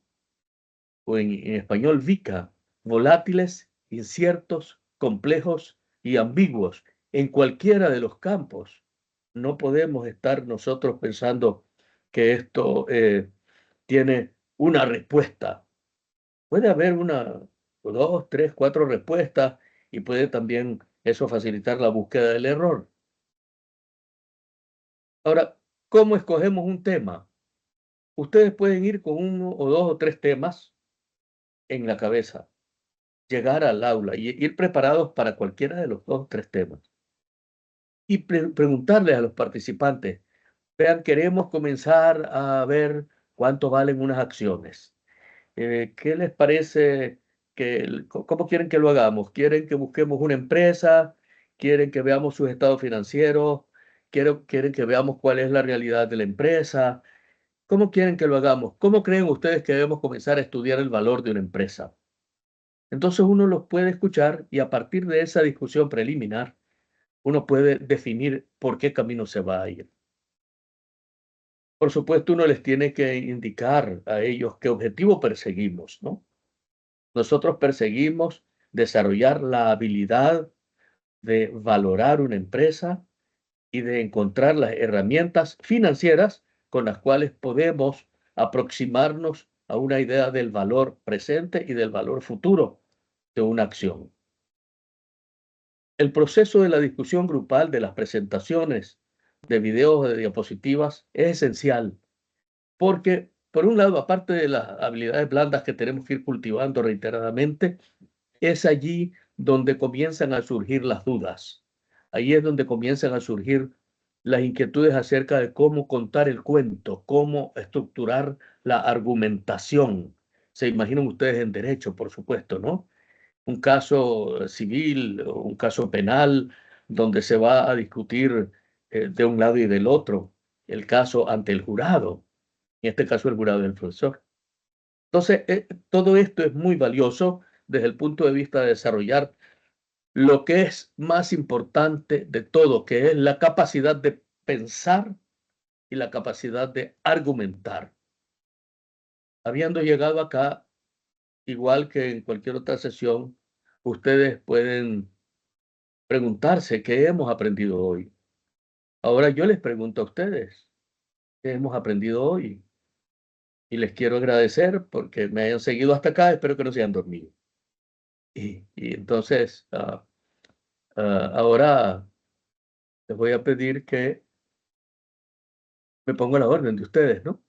[SPEAKER 2] O en español VICA: volátiles, inciertos, complejos y ambiguos. En cualquiera de los campos no podemos estar nosotros pensando que esto tiene una respuesta. Puede haber 1, 2, 3, 4 respuestas, y puede también eso facilitar la búsqueda del error. Ahora, ¿cómo escogemos un tema? Ustedes pueden ir con 1 o 2 o 3 temas en la cabeza, llegar al aula y ir preparados para cualquiera de los 2 o 3 temas. Y preguntarles a los participantes: vean, queremos comenzar a ver cuánto valen unas acciones. ¿Qué les parece cómo quieren que lo hagamos? ¿Quieren que busquemos una empresa? ¿Quieren que veamos sus estados financieros? ¿Quieren que veamos cuál es la realidad de la empresa? ¿Cómo quieren que lo hagamos? ¿Cómo creen ustedes que debemos comenzar a estudiar el valor de una empresa? Entonces uno los puede escuchar, y a partir de esa discusión preliminar, uno puede definir por qué camino se va a ir. Por supuesto, uno les tiene que indicar a ellos qué objetivo perseguimos, ¿no? Nosotros perseguimos desarrollar la habilidad de valorar una empresa y de encontrar las herramientas financieras con las cuales podemos aproximarnos a una idea del valor presente y del valor futuro de una acción. El proceso de la discusión grupal, de las presentaciones de videos o de diapositivas, es esencial, porque, por un lado, aparte de las habilidades blandas que tenemos que ir cultivando reiteradamente, es allí donde comienzan a surgir las dudas. Ahí es donde comienzan a surgir las inquietudes acerca de cómo contar el cuento, cómo estructurar la argumentación. Se imaginan ustedes en derecho, por supuesto, ¿no? Un caso civil o un caso penal donde se va a discutir de un lado y del otro el caso ante el jurado, en este caso el jurado del profesor. Entonces, todo esto es muy valioso desde el punto de vista de desarrollar lo que es más importante de todo, que es la capacidad de pensar y la capacidad de argumentar. Habiendo llegado acá, igual que en cualquier otra sesión, ustedes pueden preguntarse qué hemos aprendido hoy. Ahora yo les pregunto a ustedes, ¿qué hemos aprendido hoy? Y les quiero agradecer porque me hayan seguido hasta acá, espero que no se hayan dormido. Y entonces, ahora les voy a pedir que me pongan a la orden de ustedes, ¿no?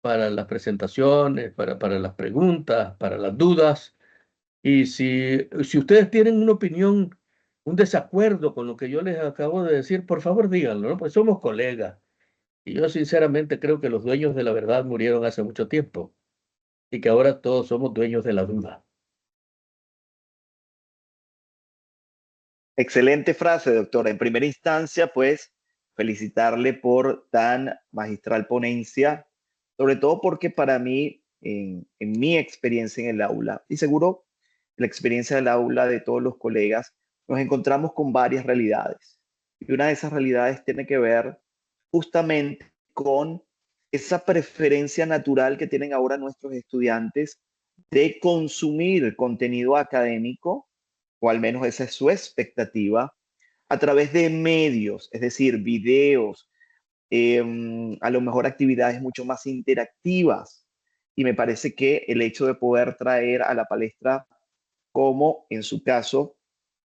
[SPEAKER 2] Para las presentaciones, para las preguntas, para las dudas. Y si ustedes tienen una opinión, un desacuerdo con lo que yo les acabo de decir, por favor díganlo, ¿no? Pues somos colegas. Y yo sinceramente creo que los dueños de la verdad murieron hace mucho tiempo y que ahora todos somos dueños de la duda.
[SPEAKER 1] Excelente frase, doctora. En primera instancia, pues, felicitarle por tan magistral ponencia, sobre todo porque para mí, en mi experiencia en el aula, y seguro la experiencia del aula de todos los colegas, nos encontramos con varias realidades. Y una de esas realidades tiene que ver justamente con esa preferencia natural que tienen ahora nuestros estudiantes de consumir contenido académico, o al menos esa es su expectativa, a través de medios, es decir, videos, a lo mejor actividades mucho más interactivas. Y me parece que el hecho de poder traer a la palestra, como en su caso,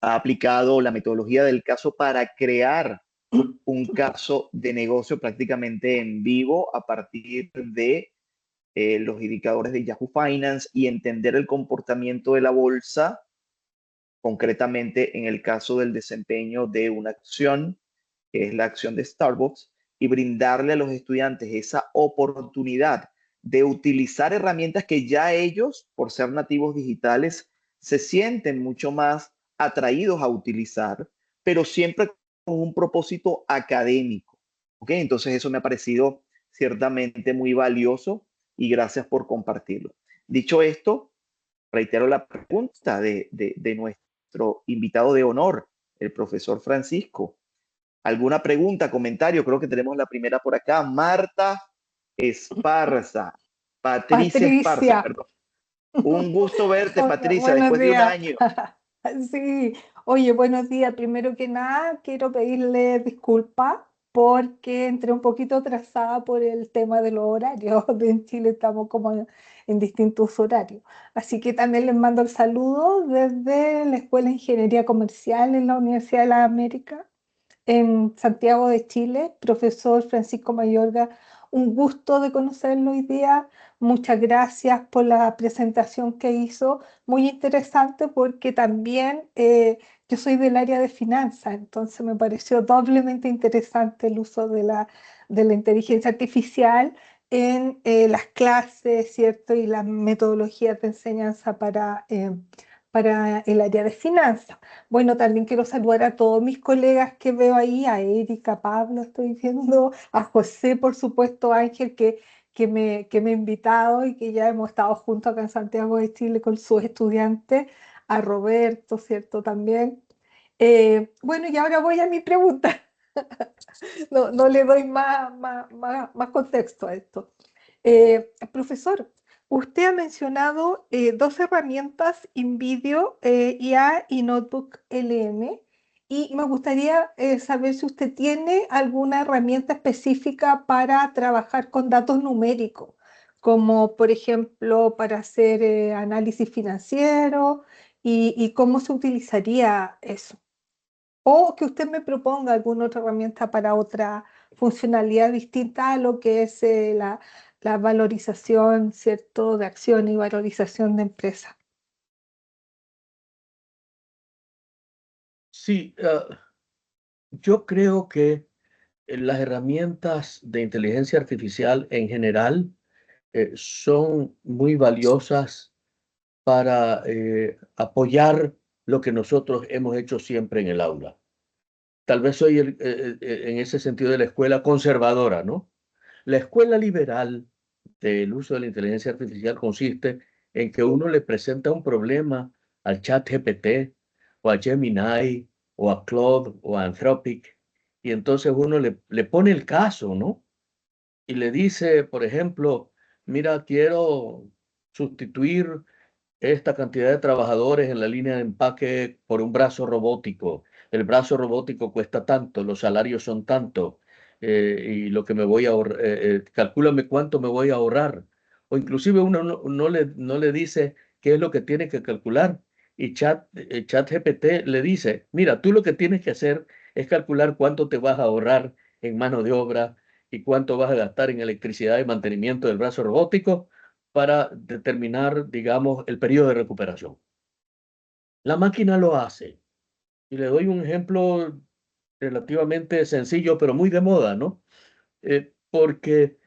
[SPEAKER 1] ha aplicado la metodología del caso para crear un caso de negocio prácticamente en vivo a partir de los indicadores de Yahoo Finance y entender el comportamiento de la bolsa, concretamente en el caso del desempeño de una acción, que es la acción de Starbucks, y brindarle a los estudiantes esa oportunidad de utilizar herramientas que ya ellos, por ser nativos digitales, se sienten mucho más atraídos a utilizar, pero siempre con un propósito académico. ¿Ok? Entonces eso me ha parecido ciertamente muy valioso y gracias por compartirlo. Dicho esto, reitero la pregunta de nuestro invitado de honor, el profesor Francisco. ¿Alguna pregunta, comentario? Creo que tenemos la primera por acá. Marta Esparza. Patricia Esparza,
[SPEAKER 5] Patricia.
[SPEAKER 1] perdón. Un gusto verte,
[SPEAKER 5] Hola,
[SPEAKER 1] Patricia,
[SPEAKER 5] buenos
[SPEAKER 1] después de un
[SPEAKER 5] días.
[SPEAKER 1] año.
[SPEAKER 5] Sí, oye, buenos días. Primero que nada, quiero pedirle disculpas porque entré un poquito atrasada por el tema de los horarios. En Chile estamos como en distintos horarios. Así que también les mando el saludo desde la Escuela de Ingeniería Comercial en la Universidad de las Américas en Santiago de Chile, profesor Francisco Mayorga. Un gusto de conocerlo hoy día. Muchas gracias por la presentación que hizo. Muy interesante porque también yo soy del área de finanzas, entonces me pareció doblemente interesante el uso de la inteligencia artificial en las clases, ¿cierto? Y las metodologías de enseñanza para el área de finanzas. Bueno, también quiero saludar a todos mis colegas que veo ahí, a Erika, a Pablo, estoy viendo, a José, por supuesto, Ángel, que me ha invitado y que ya hemos estado juntos acá en Santiago de Chile con sus estudiantes, a Roberto, ¿cierto? También. Bueno, y ahora voy a mi pregunta. No le doy más contexto a esto. Profesor, usted ha mencionado dos herramientas, InVideo, IA y Notebook LM, y me gustaría saber si usted tiene alguna herramienta específica para trabajar con datos numéricos, como por ejemplo para hacer análisis financiero y cómo se utilizaría eso. O que usted me proponga alguna otra herramienta para otra funcionalidad distinta a lo que es la valorización, ¿cierto?, de acción y valorización de empresa.
[SPEAKER 2] Sí, yo creo que las herramientas de inteligencia artificial en general son muy valiosas para apoyar lo que nosotros hemos hecho siempre en el aula. Tal vez soy en ese sentido de la escuela conservadora, ¿no? La escuela liberal del uso de la inteligencia artificial consiste en que uno le presenta un problema al chat GPT o a Gemini o a Claude o a Anthropic y entonces uno le pone el caso, ¿no? Y le dice, por ejemplo, mira, quiero sustituir esta cantidad de trabajadores en la línea de empaque por un brazo robótico. El brazo robótico cuesta tanto, los salarios son tanto, y lo que me voy a ahorrar, calcúlame cuánto me voy a ahorrar. O inclusive uno no le dice qué es lo que tiene que calcular. Y ChatGPT le dice, mira, tú lo que tienes que hacer es calcular cuánto te vas a ahorrar en mano de obra y cuánto vas a gastar en electricidad y mantenimiento del brazo robótico para determinar, digamos, el periodo de recuperación. La máquina lo hace. Y le doy un ejemplo relativamente sencillo, pero muy de moda, ¿no? Porque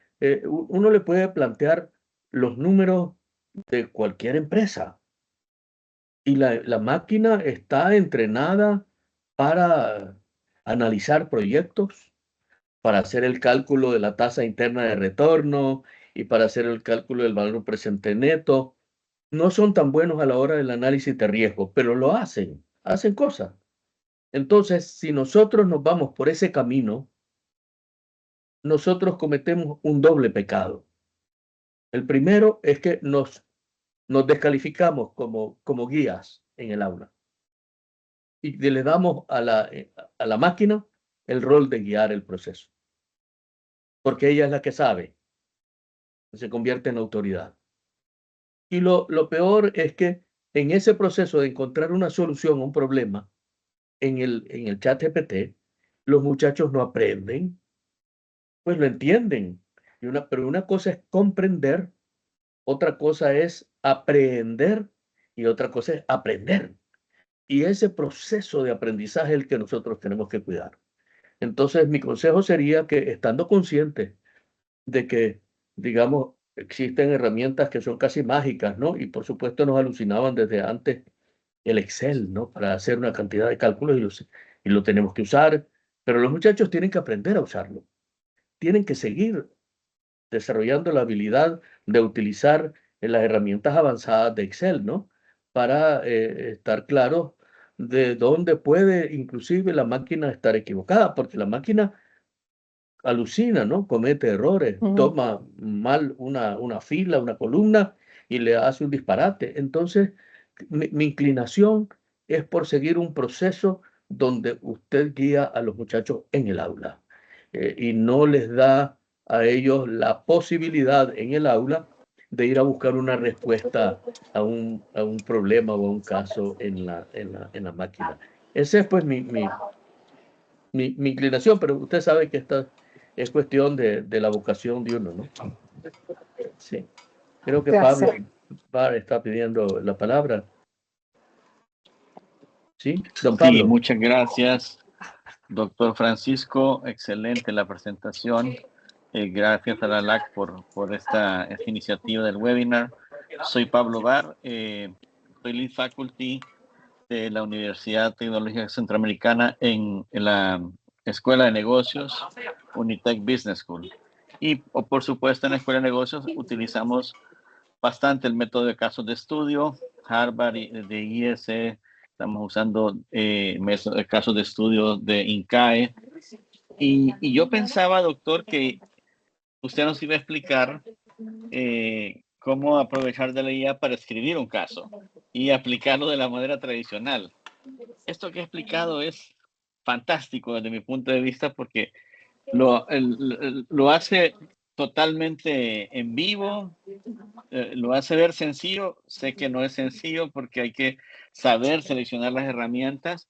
[SPEAKER 2] uno le puede plantear los números de cualquier empresa y la máquina está entrenada para analizar proyectos, para hacer el cálculo de la tasa interna de retorno y para hacer el cálculo del valor presente neto. No son tan buenos a la hora del análisis de riesgo, pero lo hacen cosas. Entonces, si nosotros nos vamos por ese camino, nosotros cometemos un doble pecado. El primero es que nos descalificamos como guías en el aula y le damos a la máquina el rol de guiar el proceso, porque ella es la que sabe, se convierte en autoridad. Y lo peor es que en ese proceso de encontrar una solución a un problema, en el chat GPT, los muchachos no aprenden, pues lo entienden. Pero una cosa es comprender, otra cosa es aprender y otra cosa es aprender. Y ese proceso de aprendizaje es el que nosotros tenemos que cuidar. Entonces, mi consejo sería que estando conscientes de que, digamos, existen herramientas que son casi mágicas, ¿no? Y por supuesto nos alucinaban desde antes el Excel, ¿no? Para hacer una cantidad de cálculos y lo tenemos que usar, pero los muchachos tienen que aprender a usarlo. Tienen que seguir desarrollando la habilidad de utilizar las herramientas avanzadas de Excel, ¿no? Para estar claros de dónde puede inclusive la máquina estar equivocada, porque la máquina alucina, ¿no? Comete errores, toma mal una fila, una columna y le hace un disparate. Entonces, mi inclinación es por seguir un proceso donde usted guía a los muchachos en el aula y no les da a ellos la posibilidad en el aula de ir a buscar una respuesta a un problema o a un caso en la máquina. Esa es pues mi inclinación, pero usted sabe que esta es cuestión de la vocación de uno, ¿no? Sí. Creo que
[SPEAKER 5] Gracias.
[SPEAKER 2] Pablo está pidiendo la palabra. ¿Sí? Don
[SPEAKER 7] Sí,
[SPEAKER 2] Pablo.
[SPEAKER 7] muchas gracias, doctor Francisco. Excelente la presentación. Gracias a la LAC por esta iniciativa del webinar. Soy Pablo Bar, soy Lead Faculty de la Universidad Tecnológica Centroamericana en la Escuela de Negocios, Unitec Business School. Y por supuesto en la Escuela de Negocios utilizamos bastante el método de casos de estudio, Harvard de ISE, estamos usando casos de estudio de INCAE. Y yo pensaba, doctor, que usted nos iba a explicar cómo aprovechar de la IA para escribir un caso y aplicarlo de la manera tradicional. Esto que he explicado es fantástico desde mi punto de vista porque lo hace totalmente en vivo, lo hace ver sencillo. Sé que no es sencillo porque hay que saber seleccionar las herramientas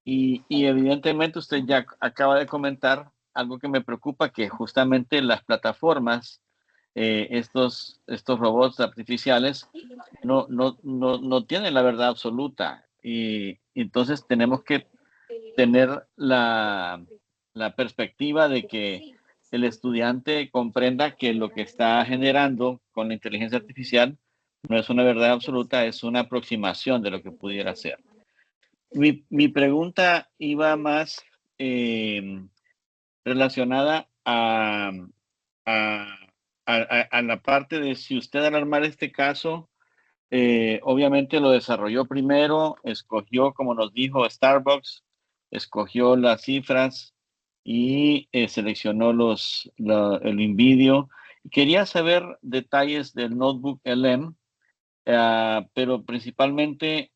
[SPEAKER 7] y evidentemente usted ya acaba de comentar algo que me preocupa, que justamente las plataformas, estos robots artificiales no tienen la verdad absoluta y entonces tenemos que tener la la perspectiva de que el estudiante comprenda que lo que está generando con la inteligencia artificial no es una verdad absoluta, es una aproximación de lo que pudiera ser. Mi pregunta iba más relacionada a la parte de si usted al armar este caso, obviamente lo desarrolló primero, escogió, como nos dijo, Starbucks, escogió las cifras y seleccionó el InVideo. Quería saber detalles del Notebook LM, pero principalmente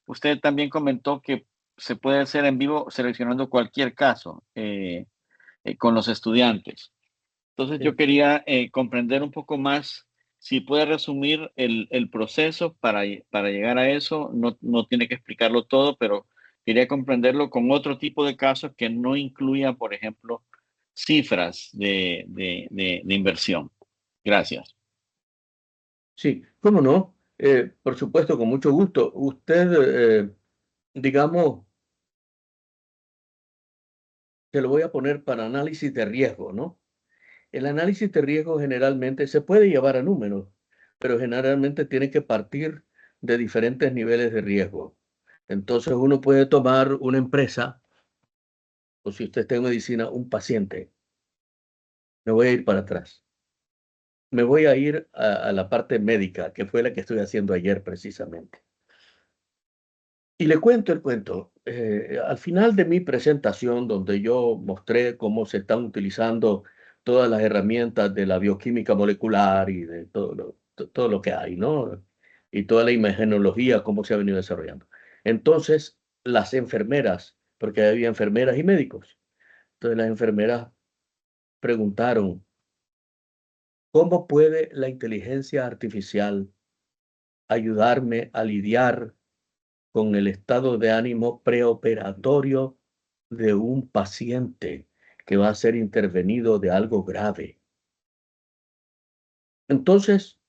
[SPEAKER 7] usted también comentó que se puede hacer en vivo seleccionando cualquier caso con los estudiantes. Entonces yo quería comprender un poco más, si puede resumir el proceso para llegar a eso. No tiene que explicarlo todo, pero quería comprenderlo con otro tipo de casos que no incluya, por ejemplo, cifras de inversión. Gracias.
[SPEAKER 2] Sí, cómo no. Por supuesto, con mucho gusto. Usted, digamos, se lo voy a poner para análisis de riesgo, ¿no? El análisis de riesgo generalmente se puede llevar a números, pero generalmente tiene que partir de diferentes niveles de riesgo. Entonces uno puede tomar una empresa, o si usted está en medicina, un paciente. Me voy a ir para atrás. Me voy a ir a la parte médica, que fue la que estoy haciendo ayer precisamente. Y le cuento el cuento. Al final de mi presentación, donde yo mostré cómo se están utilizando todas las herramientas de la bioquímica molecular y de todo lo que hay, ¿no? Y toda la imagenología, cómo se ha venido desarrollando. Entonces, las enfermeras, porque había enfermeras y médicos, entonces las enfermeras preguntaron, ¿cómo puede la inteligencia artificial ayudarme a lidiar con el estado de ánimo preoperatorio de un paciente que va a ser intervenido de algo grave? Entonces,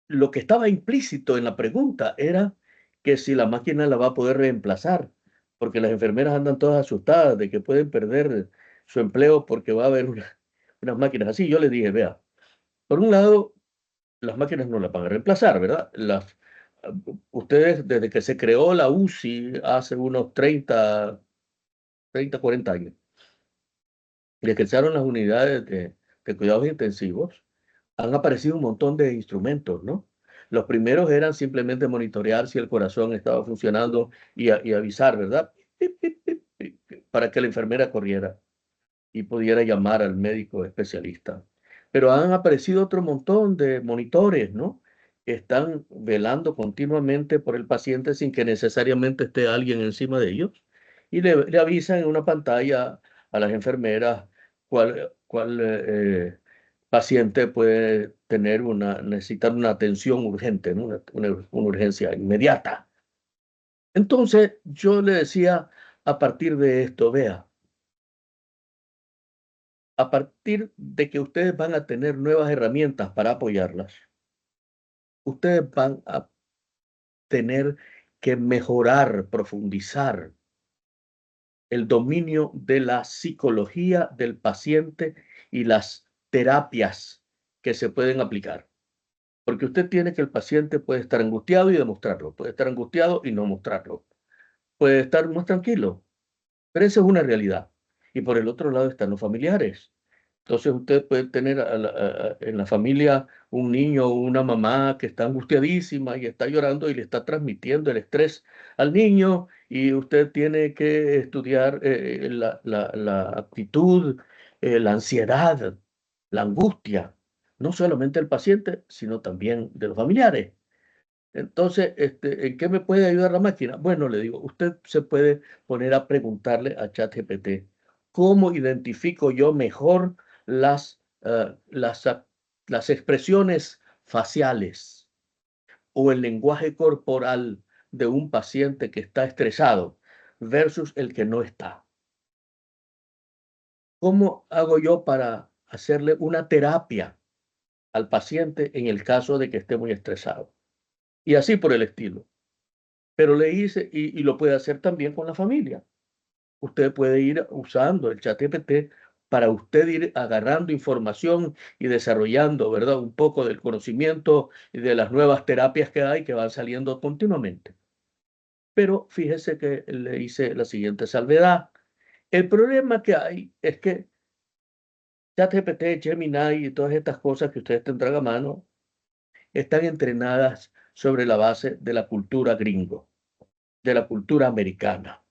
[SPEAKER 2] lo que estaba implícito en la pregunta era que si la máquina la va a poder reemplazar, porque las enfermeras andan todas asustadas de que pueden perder su empleo porque va a haber unas máquinas así. Yo le dije, vea, por un lado, las máquinas no las van a reemplazar, ¿verdad? Ustedes, desde que se creó la UCI hace unos 30, 40 años, desde que empezaron las unidades de cuidados intensivos, han aparecido un montón de instrumentos, ¿no? Los primeros eran simplemente monitorear si el corazón estaba funcionando y avisar, ¿verdad? Pip, pip, pip, pip, para que la enfermera corriera y pudiera llamar al médico especialista. Pero han aparecido otro montón de monitores, ¿no? Que están velando continuamente por el paciente sin que necesariamente esté alguien encima de ellos y le avisan en una pantalla a las enfermeras cuál paciente puede necesitar una atención urgente, ¿no? Una urgencia inmediata. Entonces yo le decía, a partir de esto, vea, a partir de que ustedes van a tener nuevas herramientas para apoyarlas, ustedes van a tener que mejorar, profundizar el dominio de la psicología del paciente y las terapias que se pueden aplicar. Porque usted tiene que el paciente puede estar angustiado y demostrarlo, puede estar angustiado y no mostrarlo, puede estar más tranquilo, pero esa es una realidad. Y por el otro lado están los familiares. Entonces usted puede tener en la familia un niño o una mamá que está angustiadísima y está llorando y le está transmitiendo el estrés al niño, y usted tiene que estudiar la actitud, la ansiedad, la angustia, no solamente del paciente, sino también de los familiares. Entonces, ¿en qué me puede ayudar la máquina? Bueno, le digo, usted se puede poner a preguntarle a ChatGPT, ¿cómo identifico yo mejor las expresiones faciales o el lenguaje corporal de un paciente que está estresado versus el que no está? ¿Cómo hago yo para hacerle una terapia al paciente en el caso de que esté muy estresado? Y así por el estilo. Pero le hice, y lo puede hacer también con la familia. usted puede ir usando el ChatGPT para usted ir agarrando información y desarrollando, ¿verdad? Un poco del conocimiento y de las nuevas terapias que hay que van saliendo continuamente. Pero fíjese que le hice la siguiente salvedad. El problema que hay es que ChatGPT, Gemini y todas estas cosas que ustedes tendrán a mano están entrenadas sobre la base de la cultura gringo, de la cultura americana.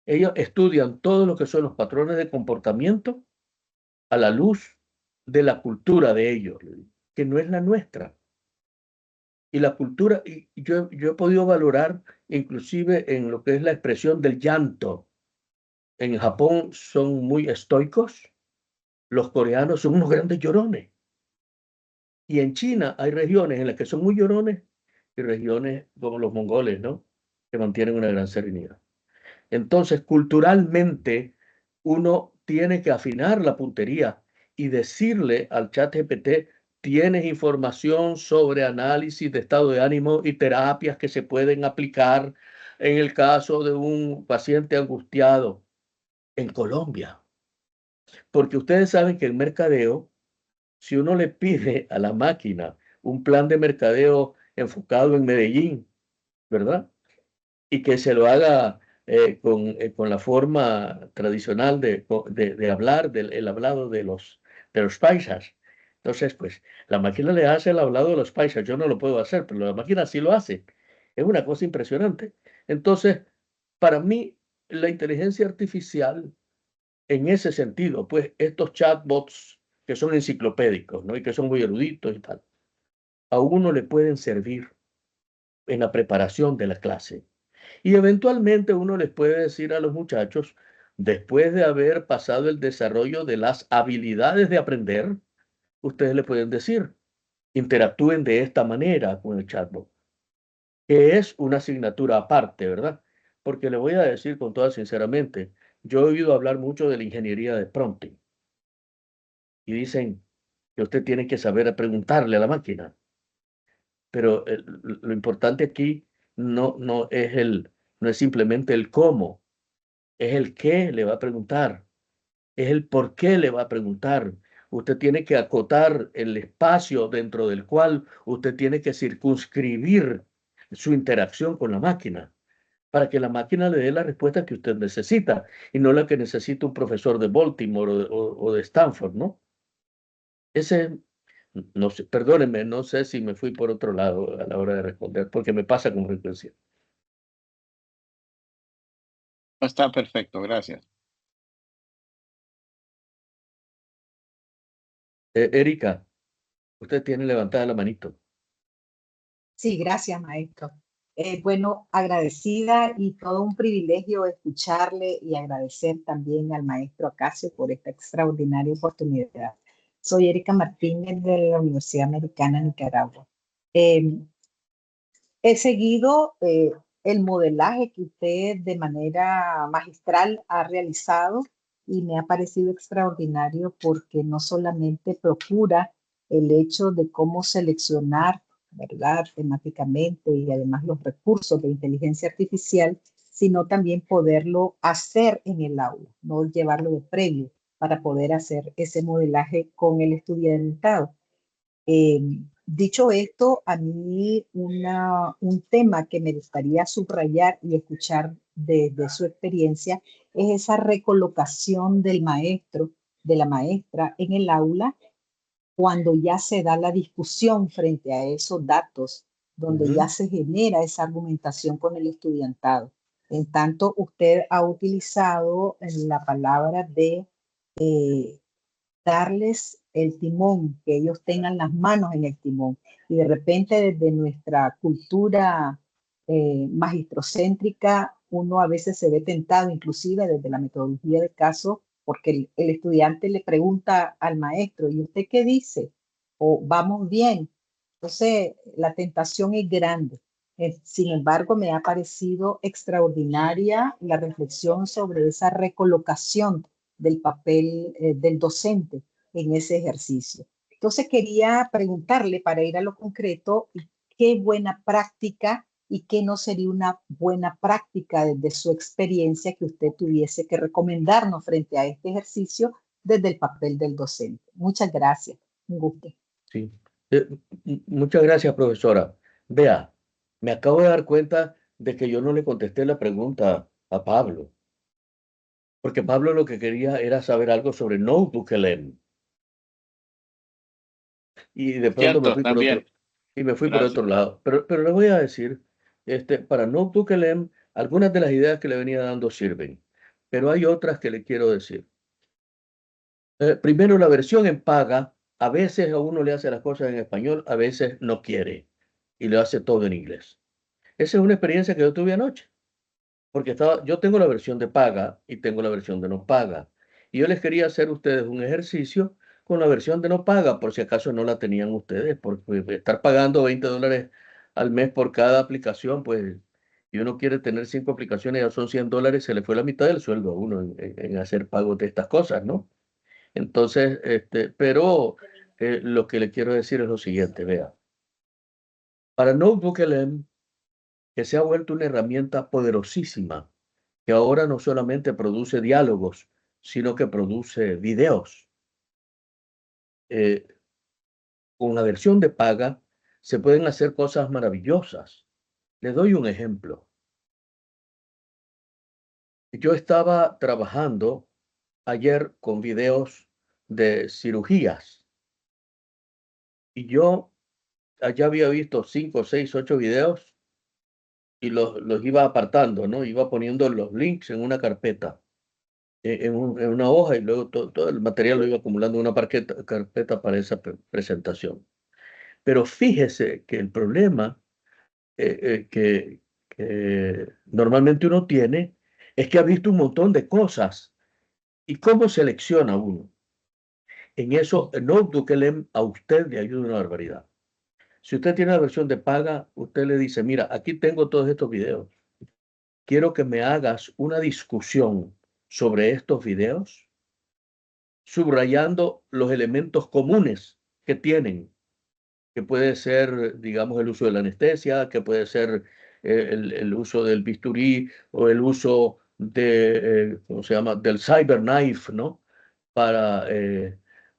[SPEAKER 2] Ellos estudian todo lo que son los patrones de comportamiento a la luz de la cultura de ellos, que no es la nuestra. Y la cultura, y yo he podido valorar inclusive en lo que es la expresión del llanto. En Japón son muy estoicos, los coreanos son unos grandes llorones. Y en China hay regiones en las que son muy llorones y regiones como los mongoles, ¿no? Que mantienen una gran serenidad. Entonces, culturalmente, uno tiene que afinar la puntería y decirle al ChatGPT, tienes información sobre análisis de estado de ánimo y terapias que se pueden aplicar en el caso de un paciente angustiado en Colombia. Porque ustedes saben que en mercadeo, si uno le pide a la máquina un plan de mercadeo enfocado en Medellín, ¿verdad? Y que se lo haga con la forma tradicional de hablar, el hablado de los paisas. Entonces, pues, la máquina le hace el hablado de los paisas. Yo no lo puedo hacer, pero la máquina sí lo hace. Es una cosa impresionante. Entonces, para mí, la inteligencia artificial, en ese sentido, pues, estos chatbots que son enciclopédicos, ¿no? Y que son muy eruditos y tal, a uno le pueden servir en la preparación de la clase. Y eventualmente uno les puede decir a los muchachos, después de haber pasado el desarrollo de las habilidades de aprender, ustedes le pueden decir, interactúen de esta manera con el chatbot, que es una asignatura aparte, ¿verdad? Porque le voy a decir con toda sinceramente, yo he oído hablar mucho de la ingeniería de prompting y dicen que usted tiene que saber preguntarle a la máquina. Pero lo importante aquí no es simplemente el cómo, es el qué le va a preguntar, es el por qué le va a preguntar. Usted tiene que acotar el espacio dentro del cual usted tiene que circunscribir su interacción con la máquina para que la máquina le dé la respuesta que usted necesita y no la que necesita un profesor de Baltimore o de Stanford, ¿no? Ese, no sé, perdónenme, no sé si me fui por otro lado a la hora de responder, porque me pasa con frecuencia.
[SPEAKER 7] Está perfecto, gracias.
[SPEAKER 2] Erika, usted tiene levantada la manito.
[SPEAKER 3] Sí, gracias, maestro. Bueno, agradecida y todo un privilegio escucharle y agradecer también al maestro Acacio por esta extraordinaria oportunidad. Soy Erika Martínez de la Universidad Americana de Nicaragua. He seguido el modelaje que usted de manera magistral ha realizado y me ha parecido extraordinario porque no solamente procura el hecho de cómo seleccionar, ¿verdad?, temáticamente y además los recursos de inteligencia artificial, sino también poderlo hacer en el aula, no llevarlo de previo para poder hacer ese modelaje con el estudiantado. Dicho esto, a mí un tema que me gustaría subrayar y escuchar de su experiencia es esa recolocación del maestro, de la maestra en el aula, cuando ya se da la discusión frente a esos datos, donde ya se genera esa argumentación con el estudiantado. En tanto, usted ha utilizado la palabra de darles el timón, que ellos tengan las manos en el timón. Y de repente desde nuestra cultura magistrocéntrica, uno a veces se ve tentado, inclusive desde la metodología del caso, porque el estudiante le pregunta al maestro, ¿y usted qué dice? O vamos bien. Entonces, la tentación es grande. Sin embargo, me ha parecido extraordinaria la reflexión sobre esa recolocación del papel del docente en ese ejercicio. Entonces quería preguntarle, para ir a lo concreto, qué buena práctica y qué no sería una buena práctica desde su experiencia que usted tuviese que recomendarnos frente a este ejercicio desde el papel del docente. Muchas gracias. Un gusto.
[SPEAKER 2] Sí. Muchas gracias, profesora. Vea, me acabo de dar cuenta de que yo no le contesté la pregunta a Pablo, porque Pablo lo que quería era saber algo sobre NotebookLM. Y de pronto me
[SPEAKER 7] Cierto,
[SPEAKER 2] fui por
[SPEAKER 7] también.
[SPEAKER 2] otro, y me fui por
[SPEAKER 7] Gracias.
[SPEAKER 2] otro lado. Pero le voy a decir, para NotebookLM, algunas de las ideas que le venía dando sirven, pero hay otras que le quiero decir. Primero, la versión en paga, a veces a uno le hace las cosas en español, a veces no quiere y le hace todo en inglés. Esa es una experiencia que yo tuve anoche, porque yo tengo la versión de paga y tengo la versión de no paga. Y yo les quería hacer a ustedes un ejercicio con la versión de no paga, por si acaso no la tenían ustedes, porque estar pagando $20 al mes por cada aplicación, pues, y uno quiere tener 5 aplicaciones, ya son $100, se le fue la mitad del sueldo a uno en hacer pagos de estas cosas, ¿no? Entonces, pero lo que le quiero decir es lo siguiente, vea. Para NotebookLM, que se ha vuelto una herramienta poderosísima, que ahora no solamente produce diálogos, sino que produce videos. Con la versión de paga se pueden hacer cosas maravillosas. Les doy un ejemplo. Yo estaba trabajando ayer con videos de cirugías y yo ya había visto 5, 6, 8 videos y los iba apartando, ¿no? Iba poniendo los links en una carpeta, en una hoja, y luego todo el material lo iba acumulando en una carpeta para esa presentación. Pero fíjese que el problema que normalmente uno tiene es que ha visto un montón de cosas. ¿Y cómo selecciona uno? En eso, el NotebookLM a usted le ayuda una barbaridad. Si usted tiene la versión de paga, usted le dice, mira, aquí tengo todos estos videos. Quiero que me hagas una discusión sobre estos videos, subrayando los elementos comunes que tienen, que puede ser, digamos, el uso de la anestesia, que puede ser el uso del bisturí o el uso ¿cómo se llama?, del cyberknife, ¿no? Para,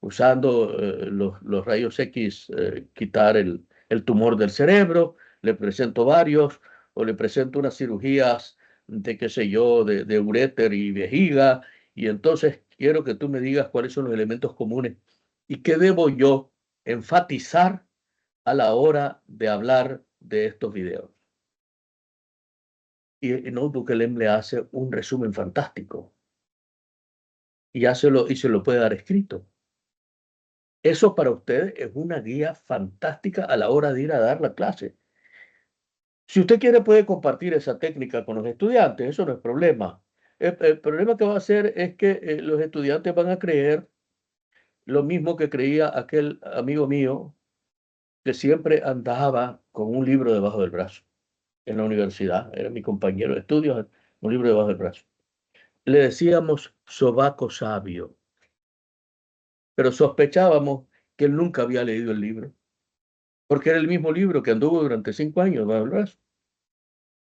[SPEAKER 2] usando los rayos X, quitar el tumor del cerebro. Le presento varios, o le presento unas cirugías de, qué sé yo, de uréter y vejiga, y entonces quiero que tú me digas cuáles son los elementos comunes y qué debo yo enfatizar a la hora de hablar de estos videos. Y NotebookLM le hace un resumen fantástico y se lo puede dar escrito. Eso para ustedes es una guía fantástica a la hora de ir a dar la clase. Si usted quiere, puede compartir esa técnica con los estudiantes, eso no es problema. El problema que va a hacer es que los estudiantes van a creer lo mismo que creía aquel amigo mío que siempre andaba con un libro debajo del brazo en la universidad. Era mi compañero de estudios, un libro debajo del brazo. Le decíamos sobaco sabio, pero sospechábamos que él nunca había leído el libro, porque era el mismo libro que anduvo durante 5 años debajo del brazo.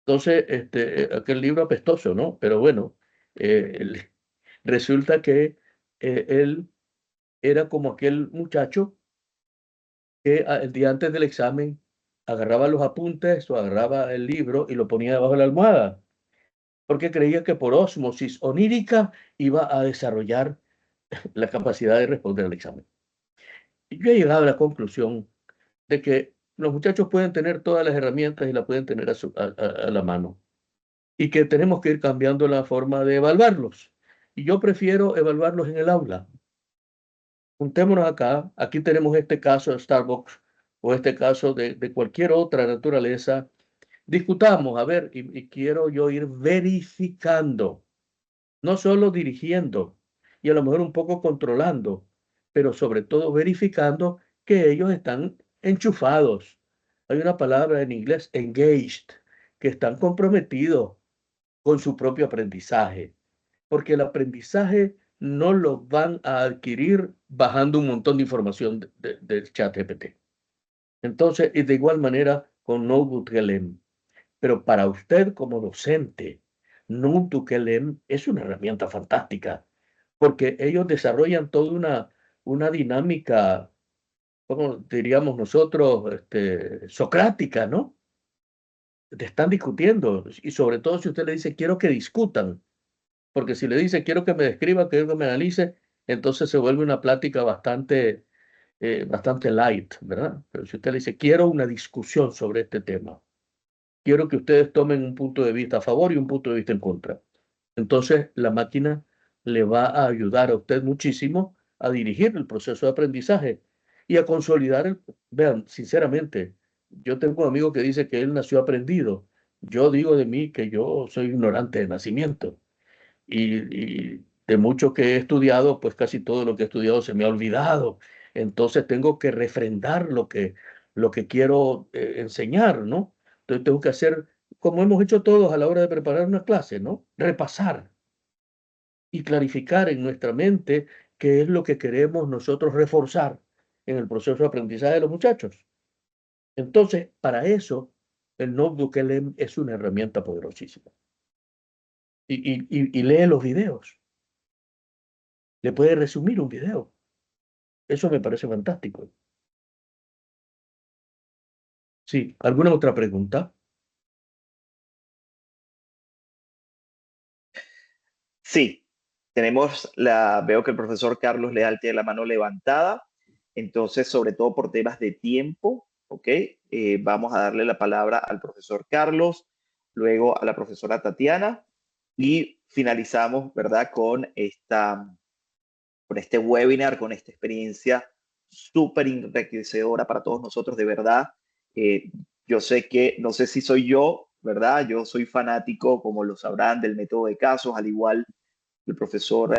[SPEAKER 2] Entonces, aquel libro apestoso, ¿no? Pero bueno, resulta que él era como aquel muchacho que el día antes del examen agarraba los apuntes o agarraba el libro y lo ponía debajo de la almohada, porque creía que por ósmosis onírica iba a desarrollar la capacidad de responder al examen. Y yo he llegado a la conclusión de que los muchachos pueden tener todas las herramientas y las pueden tener a la mano, y que tenemos que ir cambiando la forma de evaluarlos. Y yo prefiero evaluarlos en el aula. Juntémonos acá, aquí tenemos este caso de Starbucks o este caso de cualquier otra naturaleza. Discutamos, a ver, y quiero yo ir verificando, no solo dirigiendo y a lo mejor un poco controlando, pero sobre todo verificando que ellos están enchufados. Hay una palabra en inglés, engaged, que están comprometidos con su propio aprendizaje, porque el aprendizaje no lo van a adquirir bajando un montón de información del chat GPT. Entonces, y de igual manera con NotebookLM. Pero para usted como docente, NumToKLM es una herramienta fantástica, porque ellos desarrollan toda una dinámica, como diríamos nosotros, socrática, ¿no? Te están discutiendo, y sobre todo si usted le dice, quiero que discutan, porque si le dice, quiero que me describa, quiero que me analice, entonces se vuelve una plática bastante light, ¿verdad? Pero si usted le dice, quiero una discusión sobre este tema, quiero que ustedes tomen un punto de vista a favor y un punto de vista en contra. Entonces, la máquina le va a ayudar a usted muchísimo a dirigir el proceso de aprendizaje y a consolidar vean, sinceramente, yo tengo un amigo que dice que él nació aprendido. Yo digo de mí que yo soy ignorante de nacimiento y de mucho que he estudiado, pues casi todo lo que he estudiado se me ha olvidado. Entonces tengo que refrendar lo que quiero enseñar, ¿no? Entonces tengo que hacer, como hemos hecho todos a la hora de preparar una clase, ¿no? Repasar y clarificar en nuestra mente qué es lo que queremos nosotros reforzar en el proceso de aprendizaje de los muchachos. Entonces, para eso, el Notebook LM es una herramienta poderosísima. Y lee los videos. Le puede resumir un video. Eso me parece fantástico. Sí, ¿alguna otra pregunta?
[SPEAKER 1] Sí, veo que el profesor Carlos Leal tiene la mano levantada, entonces sobre todo por temas de tiempo, ¿ok? Vamos a darle la palabra al profesor Carlos, luego a la profesora Tatiana y finalizamos, ¿verdad? Con este webinar, con esta experiencia súper enriquecedora para todos nosotros, de verdad. Yo sé que, no sé si soy yo, ¿verdad? Yo soy fanático, como lo sabrán, del método de casos, al igual el profesor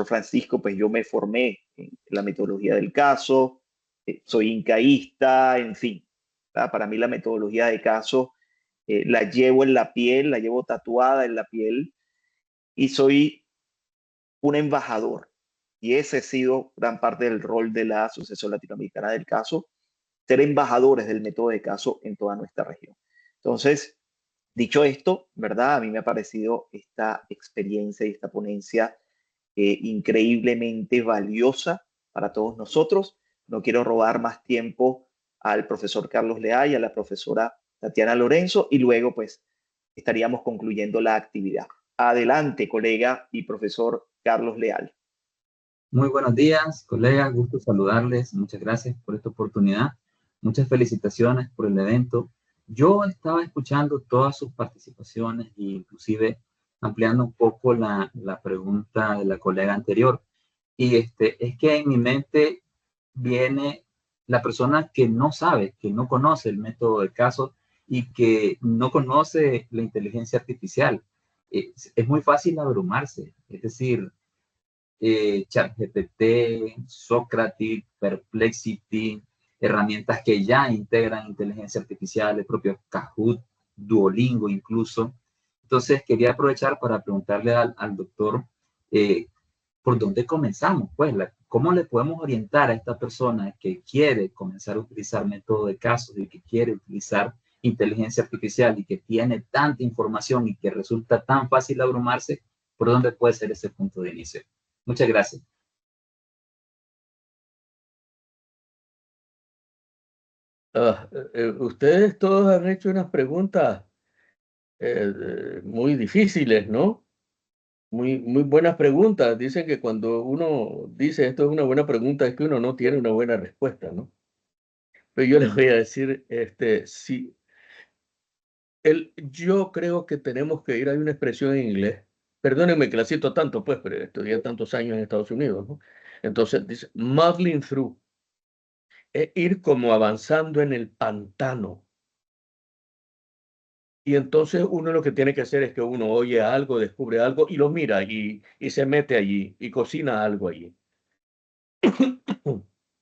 [SPEAKER 1] Francisco, pues yo me formé en la metodología del caso, soy incaísta, en fin. ¿Verdad? Para mí la metodología de caso la llevo en la piel, la llevo tatuada en la piel y soy un embajador. Y ese ha sido gran parte del rol de la Asociación Latinoamericana del Caso, ser embajadores del método de caso en toda nuestra región. Entonces, dicho esto, ¿verdad? A mí me ha parecido esta experiencia y esta ponencia increíblemente valiosa para todos nosotros. No quiero robar más tiempo al profesor Carlos Leal y a la profesora Tatiana Lorenzo y luego pues estaríamos concluyendo la actividad. Adelante, colega y profesor Carlos Leal.
[SPEAKER 8] Muy buenos días, colegas, gusto saludarles. Muchas gracias por esta oportunidad. Muchas felicitaciones por el evento. Yo estaba escuchando todas sus participaciones e inclusive ampliando un poco la pregunta de la colega anterior. Y es que en mi mente viene la persona que no sabe, que no conoce el método de caso y que no conoce la inteligencia artificial. Es muy fácil abrumarse, es decir, ChatGPT, Socrative, Perplexity, herramientas que ya integran inteligencia artificial, el propio Kahoot, Duolingo incluso. Entonces quería aprovechar para preguntarle al doctor por dónde comenzamos, pues, cómo le podemos orientar a esta persona que quiere comenzar a utilizar método de casos y que quiere utilizar inteligencia artificial y que tiene tanta información y que resulta tan fácil abrumarse, por dónde puede ser ese punto de inicio. Muchas gracias.
[SPEAKER 2] Ustedes todos han hecho unas preguntas muy difíciles, ¿no? Muy buenas preguntas. Dicen que cuando uno dice esto es una buena pregunta, es que uno no tiene una buena respuesta, ¿no? Pero yo les voy a decir, sí, yo creo que tenemos que ir, hay una expresión en inglés, perdónenme que la cito tanto, pues, pero estudié tantos años en Estados Unidos, ¿no? Entonces dice, muddling through, es ir como avanzando en el pantano. Y entonces uno lo que tiene que hacer es que uno oye algo, descubre algo y lo mira y se mete allí y cocina algo allí.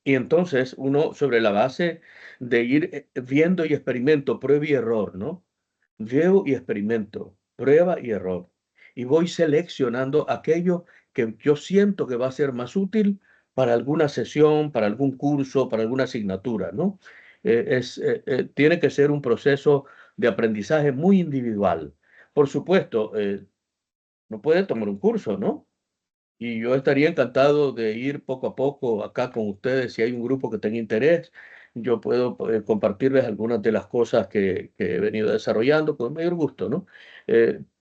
[SPEAKER 2] Y entonces uno sobre la base de ir viendo y experimento, prueba y error, ¿no? Veo y experimento, prueba y error. Y voy seleccionando aquello que yo siento que va a ser más útil para alguna sesión, para algún curso, para alguna asignatura, ¿no? Tiene que ser un proceso de aprendizaje muy individual. Por supuesto, no puede tomar un curso, ¿no? Y yo estaría encantado de ir poco a poco acá con ustedes. Si hay un grupo que tenga interés, yo puedo compartirles algunas de las cosas que he venido desarrollando con mayor gusto, ¿no?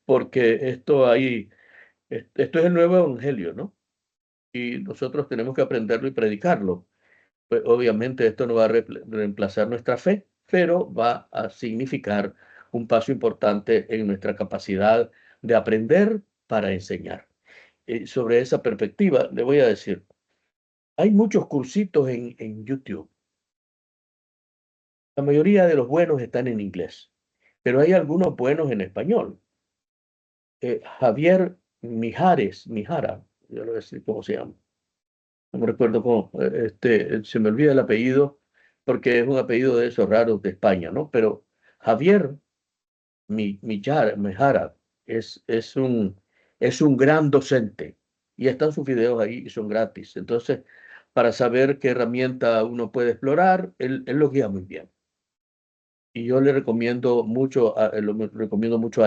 [SPEAKER 2] Porque esto es el nuevo evangelio, ¿no? Y nosotros tenemos que aprenderlo y predicarlo. Pues obviamente esto no va a reemplazar nuestra fe, pero va a significar un paso importante en nuestra capacidad de aprender para enseñar. Sobre esa perspectiva, le voy a decir, hay muchos cursitos en YouTube. La mayoría de los buenos están en inglés, pero hay algunos buenos en español. Javier Mijara, yo le voy a decir cómo se llama. No me recuerdo cómo, se me olvida el apellido, porque es un apellido de esos raros de España, ¿no? Pero Javier Mijara es un gran docente y están sus videos ahí y son gratis. Entonces, para saber qué herramienta uno puede explorar, él lo guía muy bien. Y yo le recomiendo mucho a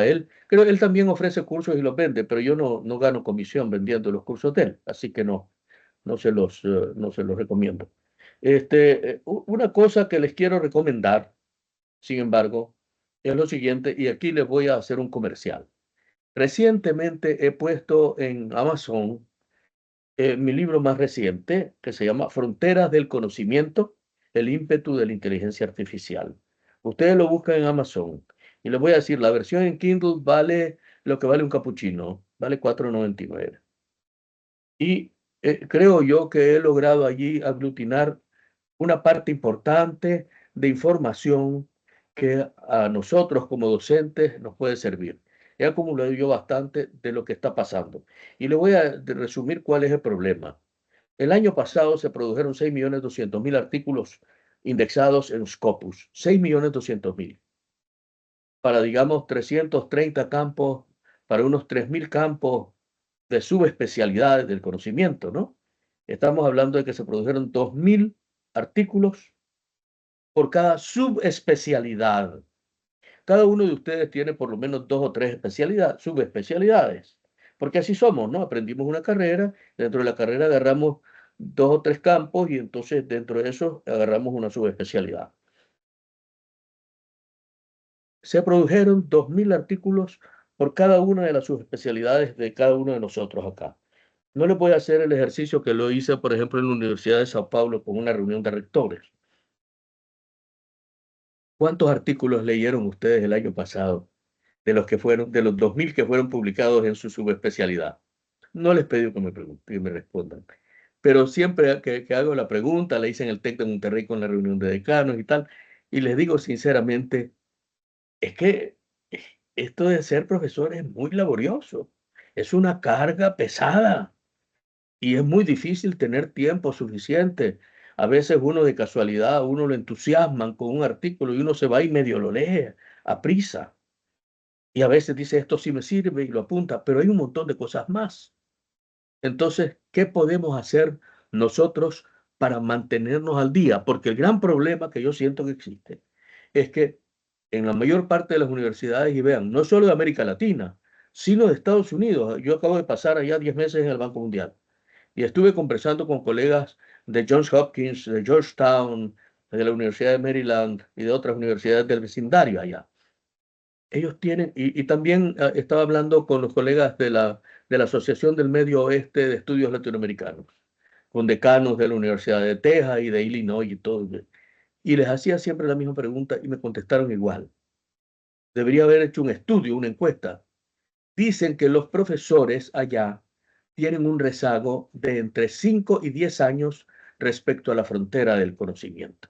[SPEAKER 2] él. Creo que él también ofrece cursos y los vende, pero yo no gano comisión vendiendo los cursos de él, así que no se los recomiendo. Una cosa que les quiero recomendar, sin embargo, es lo siguiente, y aquí les voy a hacer un comercial. Recientemente he puesto en Amazon mi libro más reciente, que se llama Fronteras del Conocimiento, el ímpetu de la inteligencia artificial. Ustedes lo buscan en Amazon y les voy a decir, la versión en Kindle vale lo que vale un capuchino, vale $4.99. Y creo yo que he logrado allí aglutinar una parte importante de información que a nosotros como docentes nos puede servir. He acumulado yo bastante de lo que está pasando. Y le voy a resumir cuál es el problema. El año pasado se produjeron 6.200.000 artículos indexados en Scopus. 6.200.000. Para, digamos, 330 campos, para unos 3.000 campos de subespecialidades del conocimiento, ¿no? Estamos hablando de que se produjeron 2.000 artículos por cada subespecialidad. Cada uno de ustedes tiene por lo menos 2 o 3 subespecialidades, porque así somos, ¿no? Aprendimos una carrera, dentro de la carrera agarramos 2 o 3 campos y entonces dentro de eso agarramos una subespecialidad. Se produjeron 2.000 artículos por cada una de las subespecialidades de cada uno de nosotros acá. No les voy a hacer el ejercicio que lo hice, por ejemplo, en la Universidad de Sao Paulo con una reunión de rectores. ¿Cuántos artículos leyeron ustedes el año pasado de los 2.000 que fueron publicados en su subespecialidad? No les pedí que me respondan. Pero siempre que hago la pregunta, le hice en el TEC de Monterrey con la reunión de decanos y tal, y les digo sinceramente, es que esto de ser profesor es muy laborioso, es una carga pesada y es muy difícil tener tiempo suficiente. A veces uno de casualidad, uno lo entusiasman con un artículo y uno se va y medio lo lee a prisa. Y a veces dice, esto sí me sirve y lo apunta, pero hay un montón de cosas más. Entonces, ¿qué podemos hacer nosotros para mantenernos al día? Porque el gran problema que yo siento que existe es que en la mayor parte de las universidades, y vean, no solo de América Latina, sino de Estados Unidos. Yo acabo de pasar allá 10 meses en el Banco Mundial y estuve conversando con colegas de Johns Hopkins, de Georgetown, de la Universidad de Maryland y de otras universidades del vecindario allá. Ellos tienen, y también estaba hablando con los colegas de la Asociación del Medio Oeste de Estudios Latinoamericanos, con decanos de la Universidad de Texas y de Illinois y todo. Y les hacía siempre la misma pregunta y me contestaron igual. Debería haber hecho un estudio, una encuesta. Dicen que los profesores allá tienen un rezago de entre 5 y 10 años respecto a la frontera del conocimiento.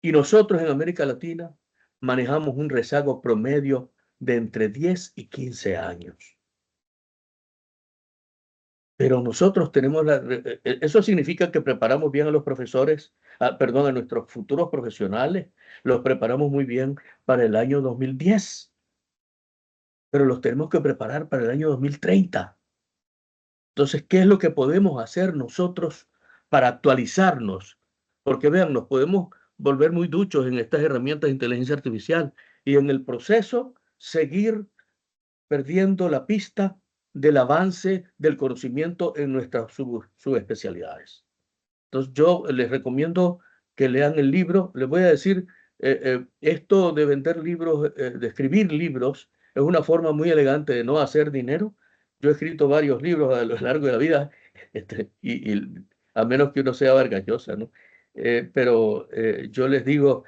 [SPEAKER 2] Y nosotros en América Latina manejamos un rezago promedio de entre 10 y 15 años. Pero nosotros tenemos eso significa que preparamos bien a los profesores, a nuestros futuros profesionales, los preparamos muy bien para el año 2010, pero los tenemos que preparar para el año 2030. Entonces, ¿qué es lo que podemos hacer nosotros para actualizarnos? Porque vean, nos podemos volver muy duchos en estas herramientas de inteligencia artificial y en el proceso seguir perdiendo la pista del avance del conocimiento en nuestras subespecialidades. Entonces yo les recomiendo que lean el libro. Les voy a decir, esto de vender libros, de escribir libros, es una forma muy elegante de no hacer dinero. Yo he escrito varios libros a lo largo de la vida, y a menos que uno sea Vargas Llosa, ¿no? Pero yo les digo,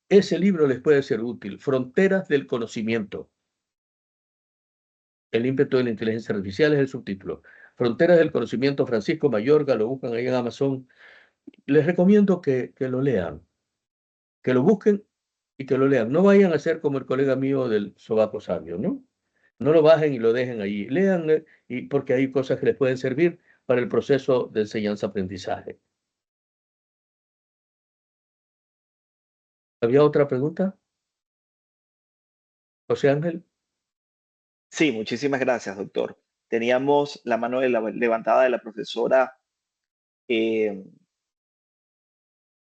[SPEAKER 2] ese libro les puede ser útil. Fronteras del conocimiento. El ímpetu de la inteligencia artificial es el subtítulo. Fronteras del conocimiento, Francisco Mayorga, lo buscan ahí en Amazon. Les recomiendo que lo lean, que lo busquen y que lo lean. No vayan a ser como el colega mío del sobaco sabio, ¿no? No lo bajen y lo dejen ahí. Lean, y porque hay cosas que les pueden servir para el proceso de enseñanza-aprendizaje. ¿Había otra pregunta? José Ángel.
[SPEAKER 1] Sí, muchísimas gracias, doctor. Teníamos la mano levantada de la profesora, eh,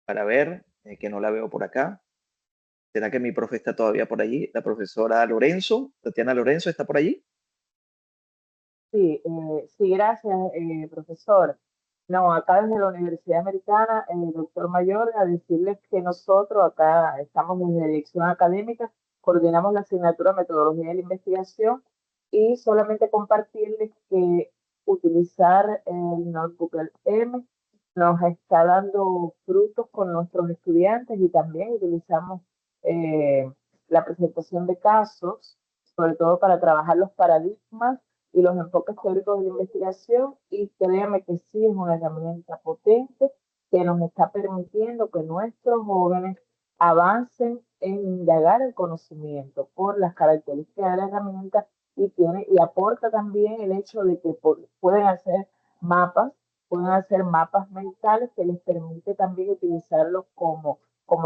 [SPEAKER 1] para ver, que no la veo por acá. ¿Será que mi profe está todavía por allí? La profesora Lorenzo, Tatiana Lorenzo, ¿está por allí?
[SPEAKER 9] Sí, sí, gracias, profesor. No, acá desde la Universidad Americana, doctor Mayor, a decirles que nosotros acá estamos en la dirección académica, coordinamos la asignatura Metodología de la Investigación y solamente compartirles que utilizar el notebook el M nos está dando frutos con nuestros estudiantes y también utilizamos la presentación de casos, sobre todo para trabajar los paradigmas y los enfoques teóricos de la investigación, y créanme que sí es una herramienta potente que nos está permitiendo que nuestros jóvenes avancen en indagar el conocimiento por las características de la herramienta, y aporta también el hecho de que pueden hacer mapas, mentales que les permite también utilizarlos como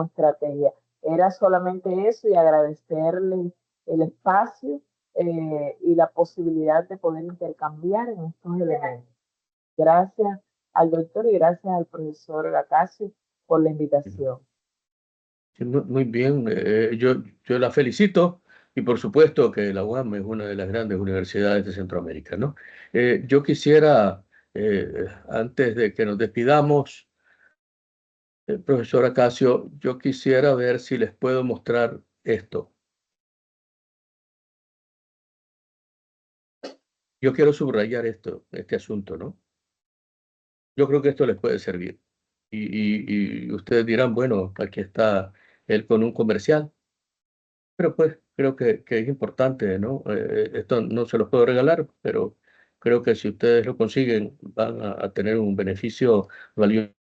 [SPEAKER 9] estrategia. Era solamente eso, y agradecerle el espacio y la posibilidad de poder intercambiar en estos elementos. Gracias al doctor y gracias al profesor Acacio por la invitación.
[SPEAKER 2] Muy bien, yo la felicito, y por supuesto que la UAM es una de las grandes universidades de Centroamérica, ¿no? Yo quisiera, antes de que nos despidamos, profesor Acacio, yo quisiera ver si les puedo mostrar esto. Yo quiero subrayar este asunto, ¿no? Yo creo que esto les puede servir. Y ustedes dirán, bueno, aquí está él con un comercial. Pero pues creo que es importante, ¿no? Esto no se los puedo regalar, pero creo que si ustedes lo consiguen van a tener un beneficio valioso.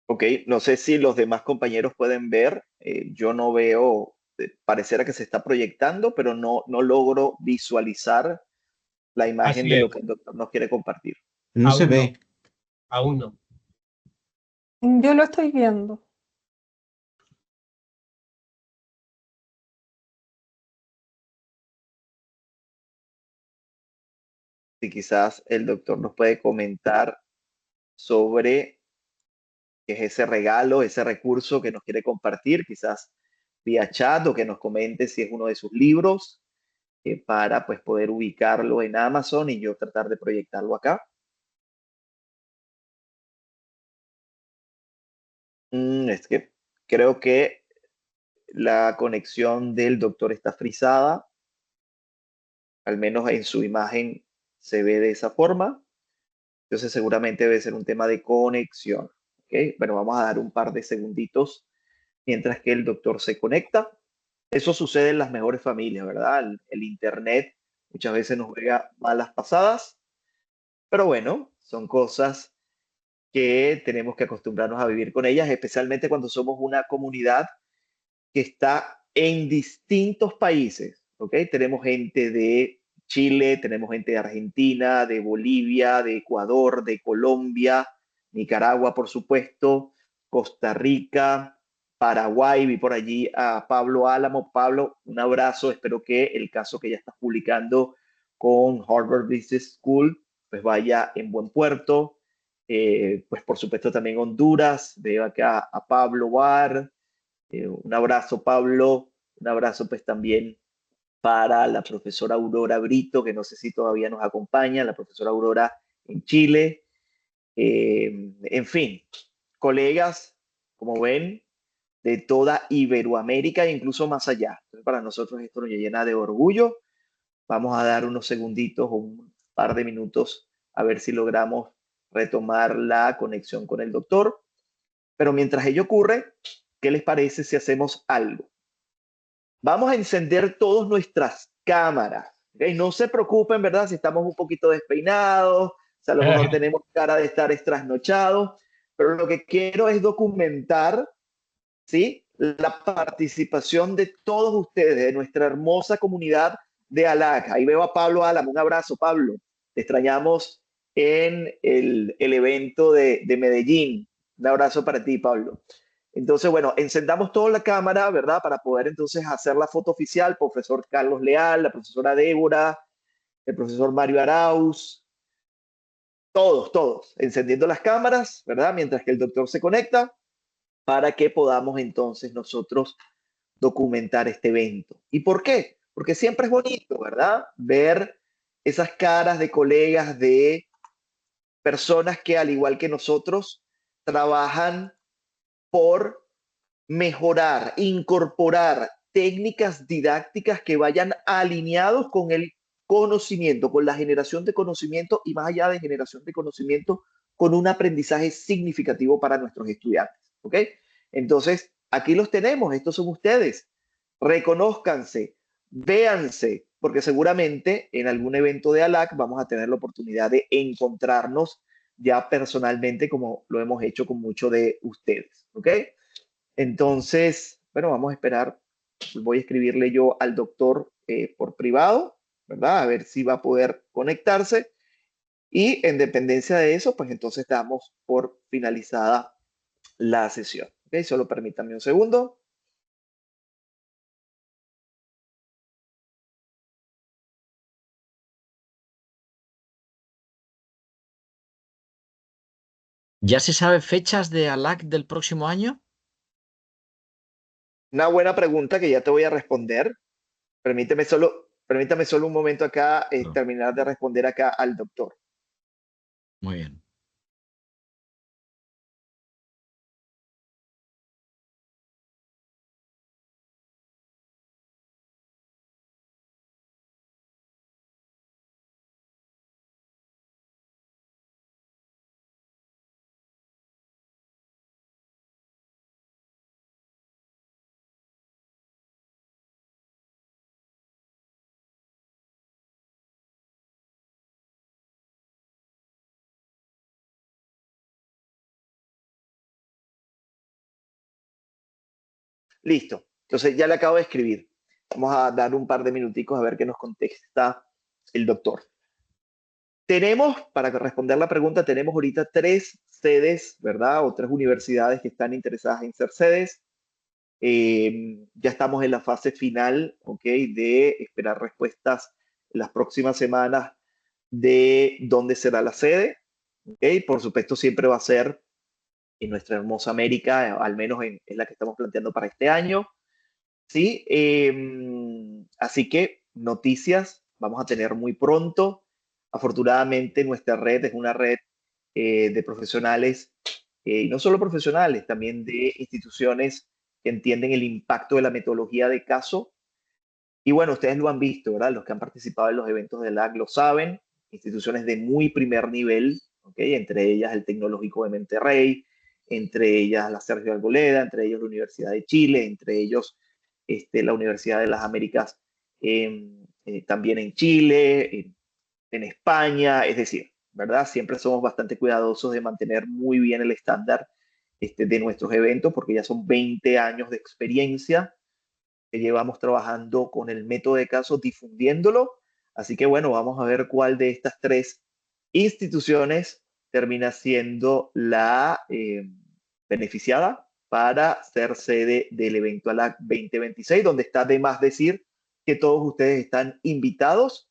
[SPEAKER 1] Ok, no sé si los demás compañeros pueden ver. Yo no veo, pareciera que se está proyectando, pero no logro visualizar la imagen
[SPEAKER 4] Así
[SPEAKER 1] de lo
[SPEAKER 4] es.
[SPEAKER 1] que el doctor nos quiere compartir.
[SPEAKER 10] No se
[SPEAKER 4] Aún no.
[SPEAKER 10] ve.
[SPEAKER 4] Aún no.
[SPEAKER 5] Yo lo estoy viendo.
[SPEAKER 1] Si quizás el doctor nos puede comentar sobre qué es ese regalo, ese recurso que nos quiere compartir, quizás vía chat, o que nos comente si es uno de sus libros, para pues poder ubicarlo en Amazon y yo tratar de proyectarlo acá. Es que creo que la conexión del doctor está frisada, al menos en su imagen se ve de esa forma. Entonces seguramente debe ser un tema de conexión. ¿Ok? Bueno, vamos a dar un par de segunditos mientras que el doctor se conecta. Eso sucede en las mejores familias, ¿verdad? El internet muchas veces nos juega malas pasadas, pero bueno, son cosas que tenemos que acostumbrarnos a vivir con ellas, especialmente cuando somos una comunidad que está en distintos países, ¿ok? Tenemos gente de Chile, tenemos gente de Argentina, de Bolivia, de Ecuador, de Colombia, Nicaragua, por supuesto, Costa Rica, Paraguay. Vi por allí a Pablo Álamo. Pablo, un abrazo. Espero que el caso que ya estás publicando con Harvard Business School pues vaya en buen puerto. pues por supuesto también Honduras, veo acá a Pablo Bar, un abrazo Pablo, un abrazo pues también para la profesora Aurora Brito, que no sé si todavía nos acompaña, la profesora Aurora en Chile. En fin, colegas, como ven, de toda Iberoamérica e incluso más allá. Entonces, para nosotros esto nos llena de orgullo. Vamos a dar unos segunditos o un par de minutos a ver si logramos retomar la conexión con el doctor. Pero mientras ello ocurre, ¿qué les parece si hacemos algo? Vamos a encender todas nuestras cámaras. ¿Okay? No se preocupen, ¿verdad? Si estamos un poquito despeinados, si a lo mejor tenemos cara de estar trasnochados, pero lo que quiero es documentar, ¿sí?, la participación de todos ustedes, de nuestra hermosa comunidad de ALAC. Ahí veo a Pablo Álamo. Un abrazo, Pablo. Te extrañamos en el evento de Medellín. Un abrazo para ti, Pablo. Entonces, bueno, encendamos toda la cámara, ¿verdad? Para poder entonces hacer la foto oficial. Profesor Carlos Leal, la profesora Débora, el profesor Mario Arauz, todos, encendiendo las cámaras, ¿verdad? Mientras que el doctor se conecta para que podamos entonces nosotros documentar este evento. ¿Y por qué? Porque siempre es bonito, ¿verdad? Ver esas caras de colegas, de personas que al igual que nosotros trabajan por mejorar, incorporar técnicas didácticas que vayan alineados con el conocimiento, con la generación de conocimiento y más allá de generación de conocimiento, con un aprendizaje significativo para nuestros estudiantes. ¿Ok? Entonces, aquí los tenemos, estos son ustedes. Reconózcanse, véanse, porque seguramente en algún evento de ALAC vamos a tener la oportunidad de encontrarnos ya personalmente como lo hemos hecho con muchos de ustedes. ¿Ok? Entonces, bueno, vamos a esperar. Voy a escribirle yo al doctor por privado, ¿verdad? A ver si va a poder conectarse. Y en dependencia de eso, pues entonces damos por finalizada la sesión. ¿Ok? Solo permítanme un segundo.
[SPEAKER 10] ¿Ya se sabe fechas de ALAC del próximo año?
[SPEAKER 1] Una buena pregunta que ya te voy a responder. Permítame solo un momento acá, terminar de responder acá al doctor.
[SPEAKER 10] Muy bien.
[SPEAKER 1] Listo. Entonces ya le acabo de escribir. Vamos a dar un par de minuticos a ver qué nos contesta el doctor. Tenemos, para responder la pregunta, tenemos ahorita 3 sedes, ¿verdad? O 3 universidades que están interesadas en ser sedes. Ya estamos en la fase final, ¿ok? De esperar respuestas en las próximas semanas de dónde será la sede, ¿ok? Por supuesto, siempre va a ser en nuestra hermosa América, al menos en la que estamos planteando para este año, ¿sí? Así que noticias vamos a tener muy pronto. Afortunadamente, nuestra red es una red de profesionales, y no solo profesionales, también de instituciones que entienden el impacto de la metodología de caso. Y bueno, ustedes lo han visto, ¿verdad? Los que han participado en los eventos de LAC lo saben. Instituciones de muy primer nivel, ¿ok? Entre ellas el Tecnológico de Monterrey, entre ellas la Sergio Arboleda, entre ellos la Universidad de Chile, entre ellos la Universidad de las Américas, también en Chile, en España, es decir, ¿verdad? Siempre somos bastante cuidadosos de mantener muy bien el estándar de nuestros eventos porque ya son 20 años de experiencia que llevamos trabajando con el método de caso, difundiéndolo. Así que bueno, vamos a ver cuál de estas 3 instituciones termina siendo la beneficiada para ser sede del evento ALAC 2026, donde está de más decir que todos ustedes están invitados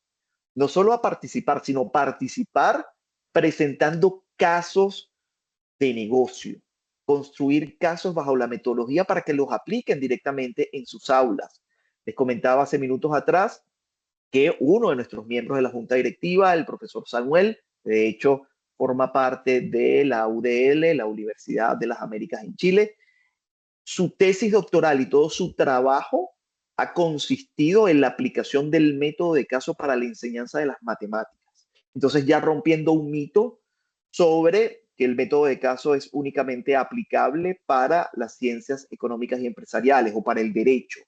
[SPEAKER 1] no solo a participar, sino participar presentando casos de negocio, construir casos bajo la metodología para que los apliquen directamente en sus aulas. Les comentaba hace minutos atrás que uno de nuestros miembros de la junta directiva, el profesor Samuel, de hecho forma parte de la UDL, la Universidad de las Américas en Chile. Su tesis doctoral y todo su trabajo ha consistido en la aplicación del método de caso para la enseñanza de las matemáticas. Entonces, ya rompiendo un mito sobre que el método de caso es únicamente aplicable para las ciencias económicas y empresariales o para el derecho.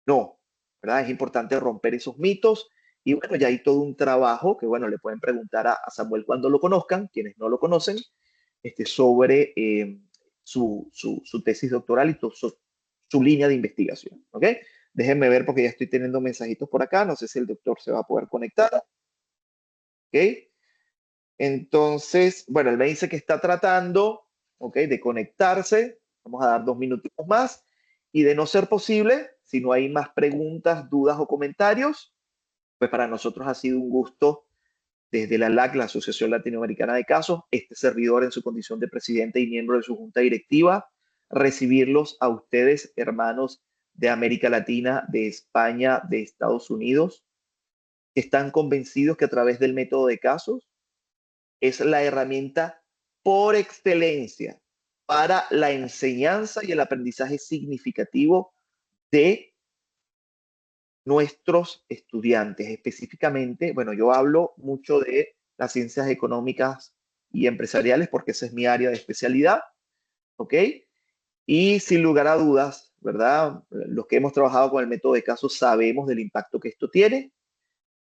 [SPEAKER 1] No, ¿verdad? Es importante romper esos mitos. Y bueno, ya hay todo un trabajo que, bueno, le pueden preguntar a Samuel cuando lo conozcan, quienes no lo conocen, sobre su tesis doctoral y su línea de investigación. ¿Ok? Déjenme ver porque ya estoy teniendo mensajitos por acá. No sé si el doctor se va a poder conectar. ¿Ok? Entonces, bueno, él me dice que está tratando, ¿ok?, de conectarse. Vamos a dar 2 minutitos más. Y de no ser posible, si no hay más preguntas, dudas o comentarios, pues para nosotros ha sido un gusto desde la ALAC, la Asociación Latinoamericana de Casos, este servidor en su condición de presidente y miembro de su junta directiva, recibirlos a ustedes, hermanos de América Latina, de España, de Estados Unidos, que están convencidos que a través del método de casos es la herramienta por excelencia para la enseñanza y el aprendizaje significativo de nuestros estudiantes. Específicamente, bueno, yo hablo mucho de las ciencias económicas y empresariales porque esa es mi área de especialidad, ¿ok? Y sin lugar a dudas, ¿verdad? Los que hemos trabajado con el método de casos sabemos del impacto que esto tiene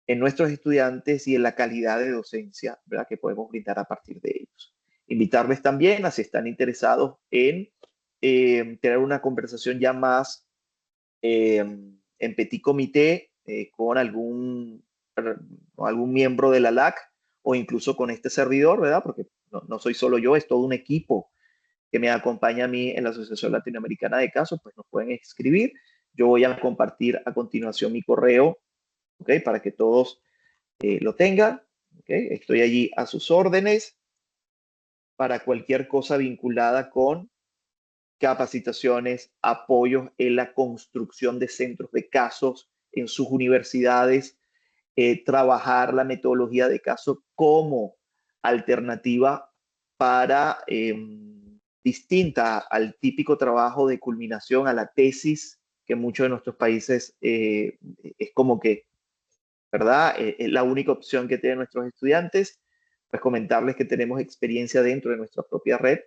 [SPEAKER 1] en nuestros estudiantes y en la calidad de docencia, ¿verdad?, que podemos brindar a partir de ellos. Invitarles también a si están interesados en tener una conversación ya más en petit comité con algún miembro de la LAC o incluso con este servidor, ¿verdad? Porque no soy solo yo, es todo un equipo que me acompaña a mí en la Asociación Latinoamericana de Casos, pues nos pueden escribir. Yo voy a compartir a continuación mi correo, ¿ok?, para que todos lo tengan. ¿Okay? Estoy allí a sus órdenes para cualquier cosa vinculada con capacitaciones, apoyos en la construcción de centros de casos en sus universidades, trabajar la metodología de caso como alternativa para distinta al típico trabajo de culminación, a la tesis que en muchos de nuestros países es como que, ¿verdad?, es la única opción que tienen nuestros estudiantes. Pues comentarles que tenemos experiencia dentro de nuestra propia red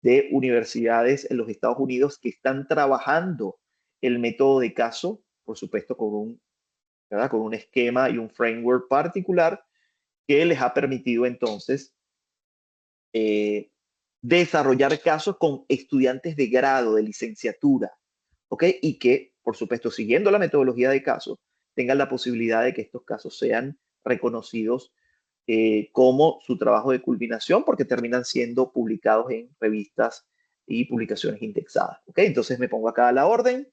[SPEAKER 1] de universidades en los Estados Unidos que están trabajando el método de caso, por supuesto con un esquema y un framework particular que les ha permitido entonces desarrollar casos con estudiantes de grado, de licenciatura, ¿ok? Y que, por supuesto, siguiendo la metodología de casos, tengan la posibilidad de que estos casos sean reconocidos como su trabajo de culminación, porque terminan siendo publicados en revistas y publicaciones indexadas. ¿Ok? Entonces me pongo acá a la orden.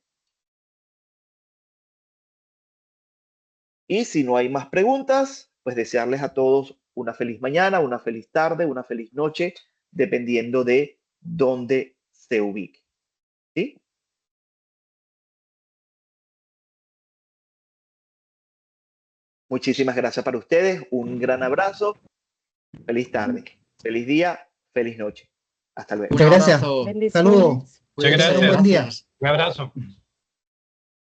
[SPEAKER 1] Y si no hay más preguntas, pues desearles a todos una feliz mañana, una feliz tarde, una feliz noche, dependiendo de dónde se ubique. ¿Sí? Muchísimas gracias para ustedes. Un gran abrazo. Feliz tarde, feliz día, feliz noche. Hasta luego.
[SPEAKER 11] Muchas gracias.
[SPEAKER 5] Bendiciones.
[SPEAKER 11] Saludos.
[SPEAKER 4] Muchas gracias.
[SPEAKER 11] Un buen día.
[SPEAKER 4] Un abrazo.